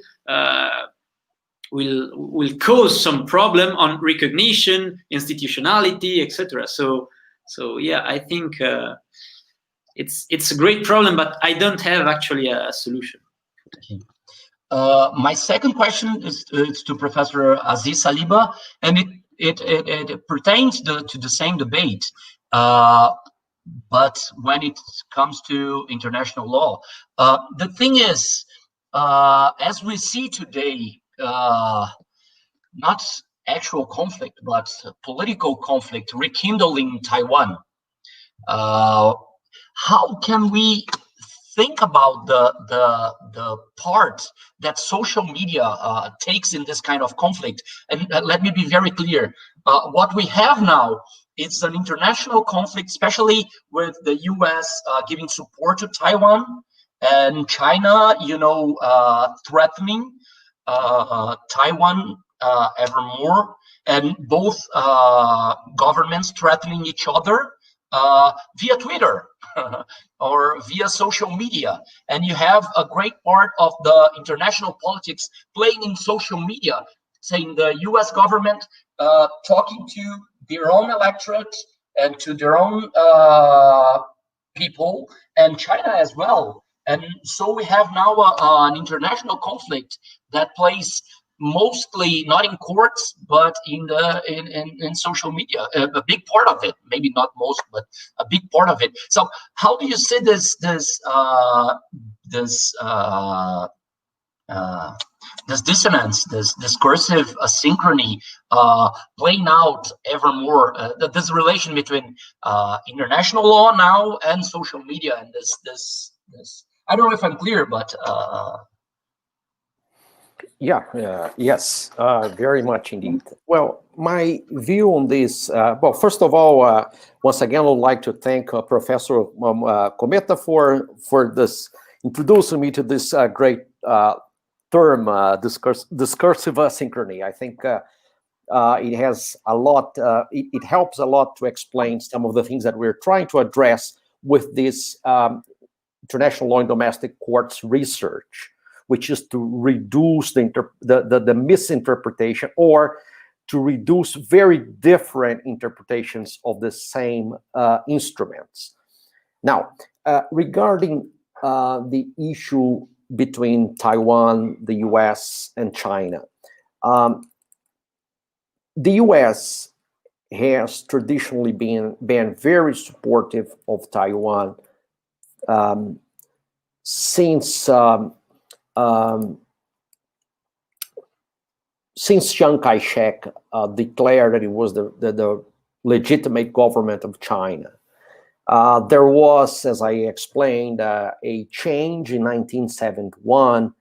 will cause some problem on recognition, institutionality, etc. So yeah, I think it's a great problem, but I don't have actually a solution. Okay. My second question is to Professor Aziz Saliba, and it pertains to the same debate, but when it comes to international law. The thing is, as we see today, not actual conflict, but political conflict rekindling in Taiwan, how can we think about the part that social media takes in this kind of conflict. And let me be very clear. What we have now is an international conflict, especially with the US giving support to Taiwan and China, threatening Taiwan ever more, and both governments threatening each other via Twitter or via social media. And you have a great part of the international politics playing in social media, saying the US government talking to their own electorate and to their own people, and China as well. And so we have now an international conflict that plays mostly not in courts, but in social media. A big part of it, maybe not most, but a big part of it. So how do you see this dissonance, this discursive asynchrony playing out ever more? This relation between international law now and social media, and this. I don't know if I'm clear, but yes, very much indeed. Well, my view on this, well, first of all, once again, I would like to thank Professor Cometta for this, introducing me to this great term, discursive asynchrony. I think it has a lot, it helps a lot to explain some of the things that we're trying to address with this international law and domestic courts research, which is to reduce the misinterpretation, or to reduce very different interpretations of the same instruments. Now, regarding the issue between Taiwan, the US, and China, the US has traditionally been very supportive of Taiwan since Chiang Kai-shek declared that it was the legitimate government of China. There was, as I explained, a change in 1971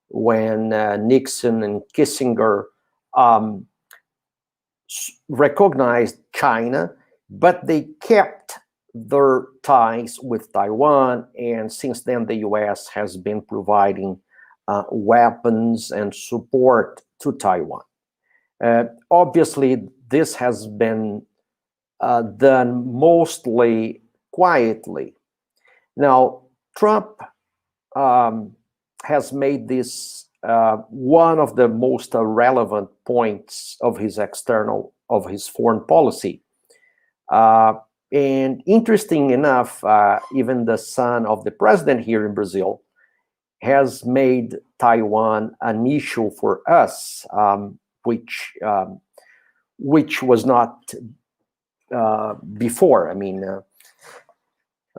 when Nixon and Kissinger recognized China, but they kept their ties with Taiwan, and since then the US has been providing weapons and support to Taiwan. Obviously, this has been done mostly quietly. Now, Trump has made this one of the most relevant points of his foreign policy. And interesting enough, even the son of the president here in Brazil has made Taiwan an issue for us, which was not before. I mean,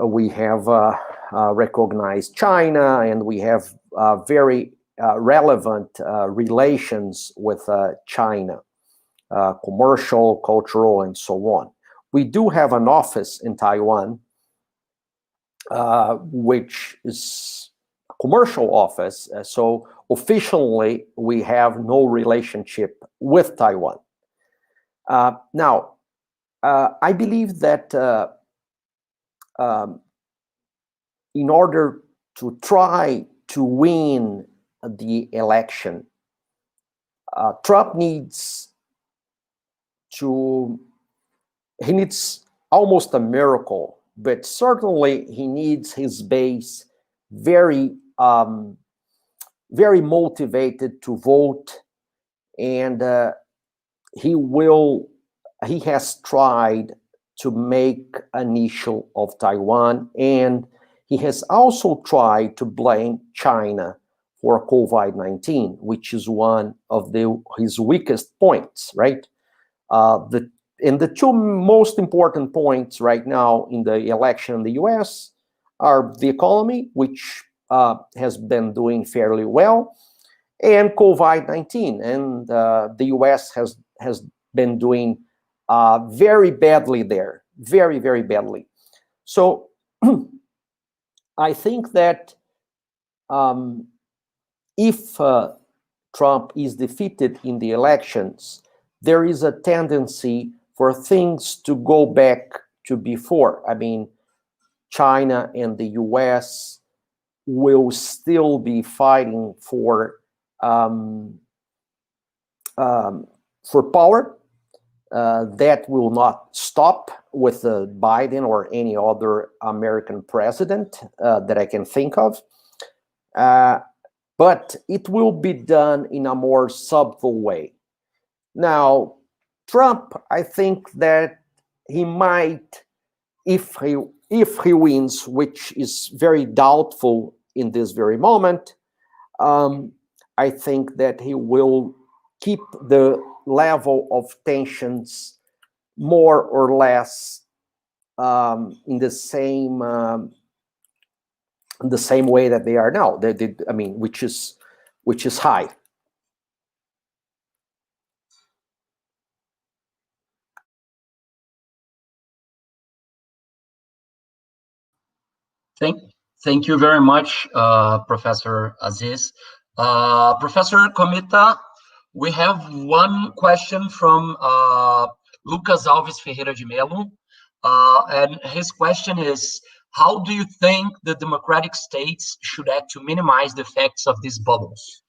we have recognized China, and we have very relevant relations with China, commercial, cultural, and so on. We do have an office in Taiwan, which is a commercial office. So officially, we have no relationship with Taiwan. Now, I believe that in order to try to win the election, Trump needs almost a miracle, but certainly he needs his base very motivated to vote, and he has tried to make an issue of Taiwan, and he has also tried to blame China for COVID-19, which is one of his weakest points, right? And the two most important points right now in the election in the US are the economy, which has been doing fairly well, and COVID-19. And the US has been doing very badly there, very, very badly. So I think that if Trump is defeated in the elections, there is a tendency for things to go back to before. I mean, China and the US will still be fighting for power. That will not stop with Biden or any other American president that I can think of. But it will be done in a more subtle way. Now, Trump, I think that he might, if he wins, which is very doubtful in this very moment, I think that he will keep the level of tensions more or less in the same way that they are now. I mean, which is high. Thank you very much, Professor Aziz. Professor Cometta, we have one question from Lucas Alves Ferreira de Melo, and his question is, how do you think the democratic states should act to minimize the effects of these bubbles?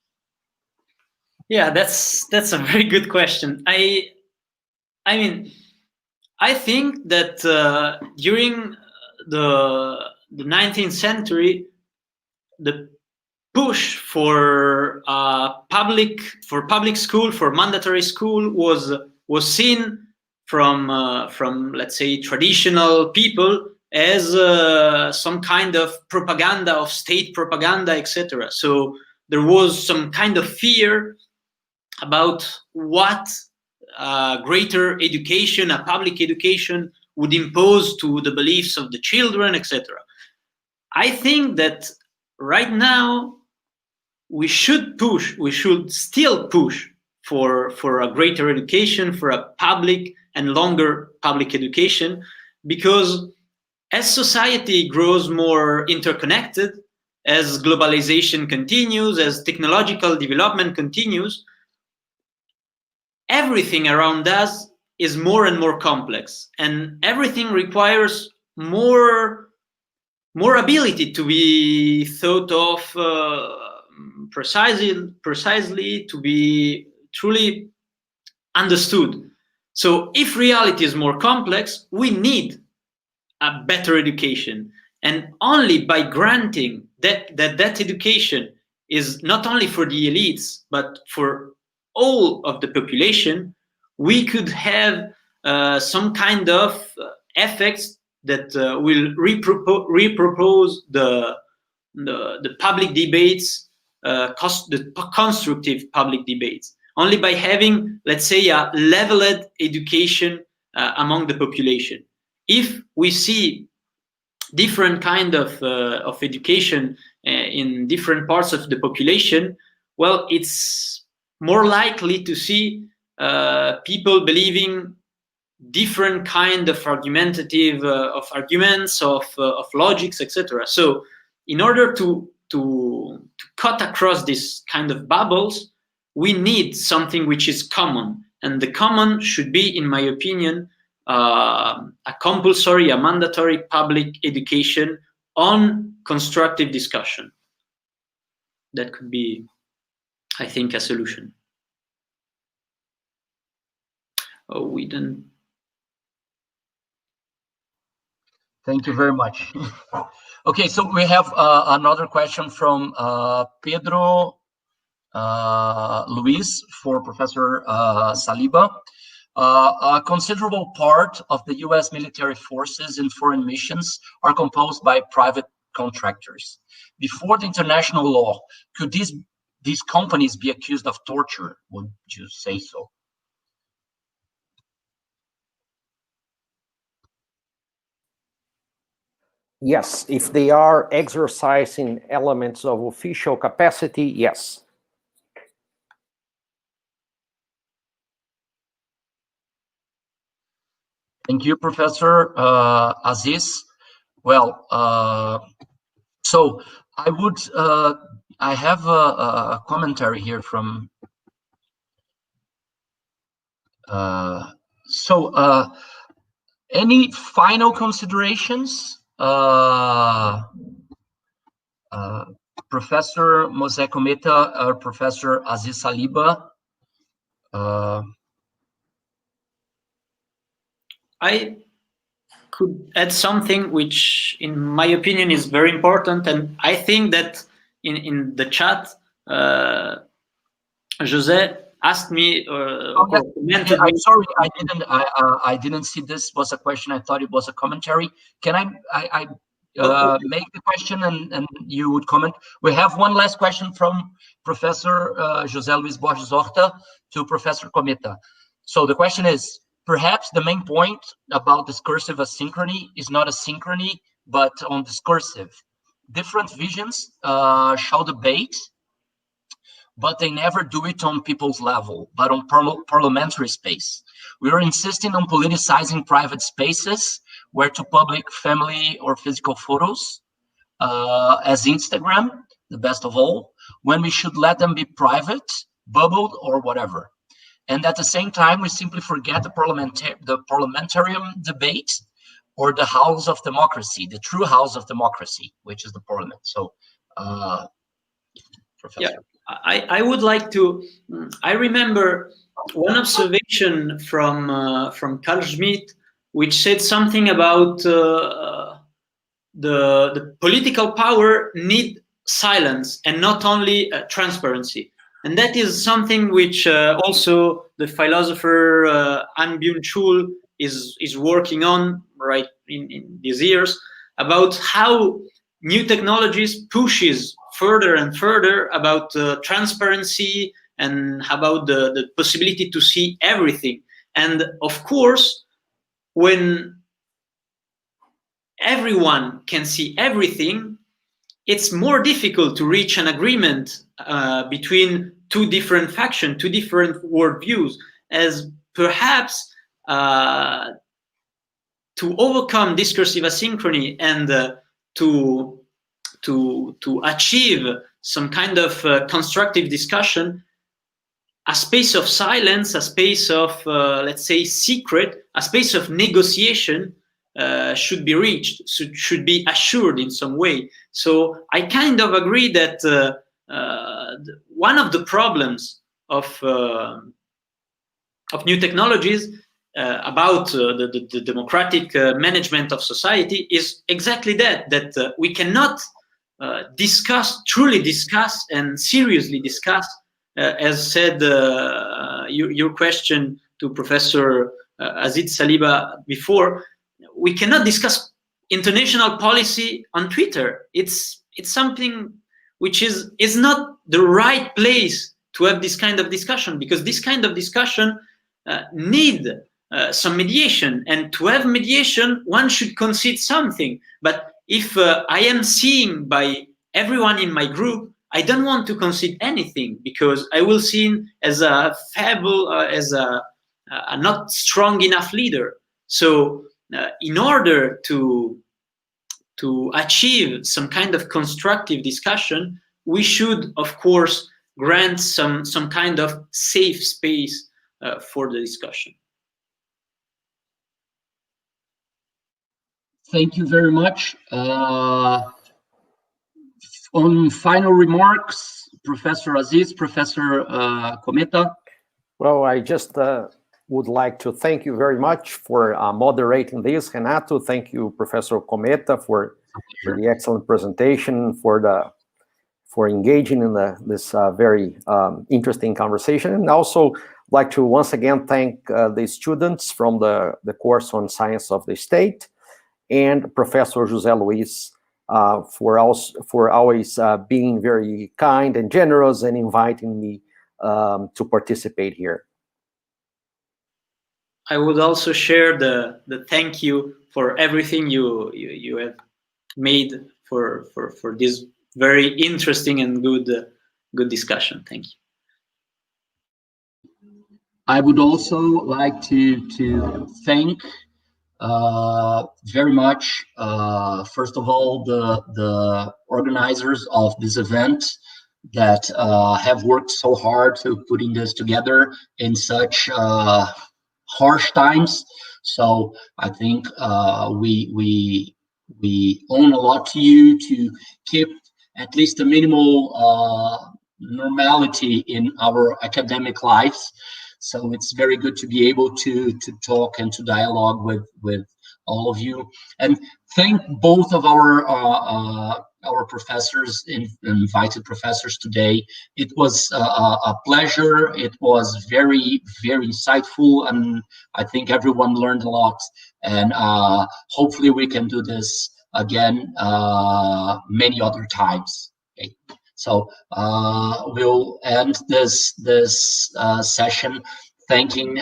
Yeah, that's a very good question. I mean, I think that during the 19th century, the push for public school, for mandatory school, was seen from let's say traditional people as some kind of propaganda, of state propaganda, etc. So there was some kind of fear about what greater education, a public education, would impose to the beliefs of the children, etc. I think that right now we should still push for a greater education, for a public and longer public education, because as society grows more interconnected, as globalization continues, as technological development continues, everything around us is more and more complex, and everything requires more ability to be thought of precisely, to be truly understood. So if reality is more complex, we need a better education, and only by granting that education is not only for the elites but for all of the population, we could have some kind of effects that will repropose the public debates, the constructive public debates, only by having, let's say, a leveled education among the population. If we see different kind of education in different parts of the population, well, it's more likely to see people believing different kind of argumentative of arguments, of logics, etc. So in order to cut across this kind of bubbles, we need something which is common, and the common should be, in my opinion, a compulsory, a mandatory public education on constructive discussion. That could be, I think, a solution. Oh, we didn't. Thank you very much. Okay, so we have another question from Pedro Luis for Professor Saliba. A considerable part of the U.S. military forces in foreign missions are composed by private contractors. Before the international law, could these companies be accused of torture? Would you say so? Yes, if they are exercising elements of official capacity, yes. Thank you, Professor Aziz. Well, So I would, I have a commentary here from, any final considerations, Professor Mosè Cometta or Professor Aziz Saliba? I could add something which, in my opinion, is very important, and I think that in the chat, José asked me. I'm sorry, I didn't see this was a question. I thought it was a commentary. Can I make the question and you would comment? We have one last question from Professor José Luis Borges Horta to Professor Cometta. So the question is, perhaps the main point about discursive asynchrony is not asynchrony, but on discursive. Different visions shall debate, but they never do it on people's level, but on parliamentary space. We are insisting on politicizing private spaces where to public family or physical photos, as Instagram, the best of all, when we should let them be private, bubbled, or whatever. And at the same time, we simply forget the parliamentarian debate, or the house of democracy, the true house of democracy, which is the parliament. So, Professor. Yeah, I would like to. I remember one observation from Carl Schmitt, which said something about the political power need silence and not only transparency. And that is something which also the philosopher An Byung-chul is working on right in these years, about how new technologies pushes further and further about transparency and about the possibility to see everything. And of course, when everyone can see everything, it's more difficult to reach an agreement between two different factions, two different worldviews, as perhaps to overcome discursive asynchrony and to achieve some kind of constructive discussion, a space of silence, a space of, let's say, secret, a space of negotiation should be reached, should be assured in some way. So I kind of agree that one of the problems of new technologies about the democratic management of society is exactly that we cannot truly discuss and seriously discuss, as said your question to Professor Aziz Saliba before, we cannot discuss international policy on Twitter. It's something which is not the right place to have this kind of discussion, because this kind of discussion need some mediation, and to have mediation, one should concede something. But if I am seen by everyone in my group, I don't want to concede anything, because I will seen as a fable, as a not strong enough leader. So in order to achieve some kind of constructive discussion, we should, of course, grant some kind of safe space for the discussion. Thank you very much. On final remarks, Professor Aziz, Professor Cometta. Well, I just would like to thank you very much for moderating this, Renato. Thank you, Professor Cometta, for the excellent presentation, for engaging in this very interesting conversation. And also like to once again thank the students from the course on Science of the State, and Professor José Luis for always being very kind and generous and inviting me to participate here. I would also share the thank you for everything you have made for this very interesting and good discussion. Thank you. I would also like to thank very much, first of all, the organizers of this event that have worked so hard to putting this together in such harsh times. So I think we owe a lot to you to keep at least a minimal normality in our academic lives. So it's very good to be able to talk and to dialogue with all of you, and thank both of our professors, invited professors today. It was a pleasure. It was very, very insightful, and I think everyone learned a lot. And hopefully we can do this again many other times. Okay. So we'll end this session thanking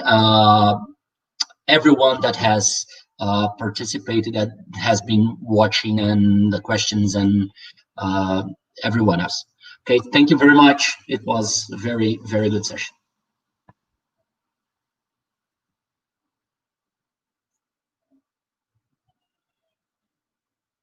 everyone that has participated, that has been watching, and the questions, and everyone else. Okay, thank you very much. It was a very, very good session.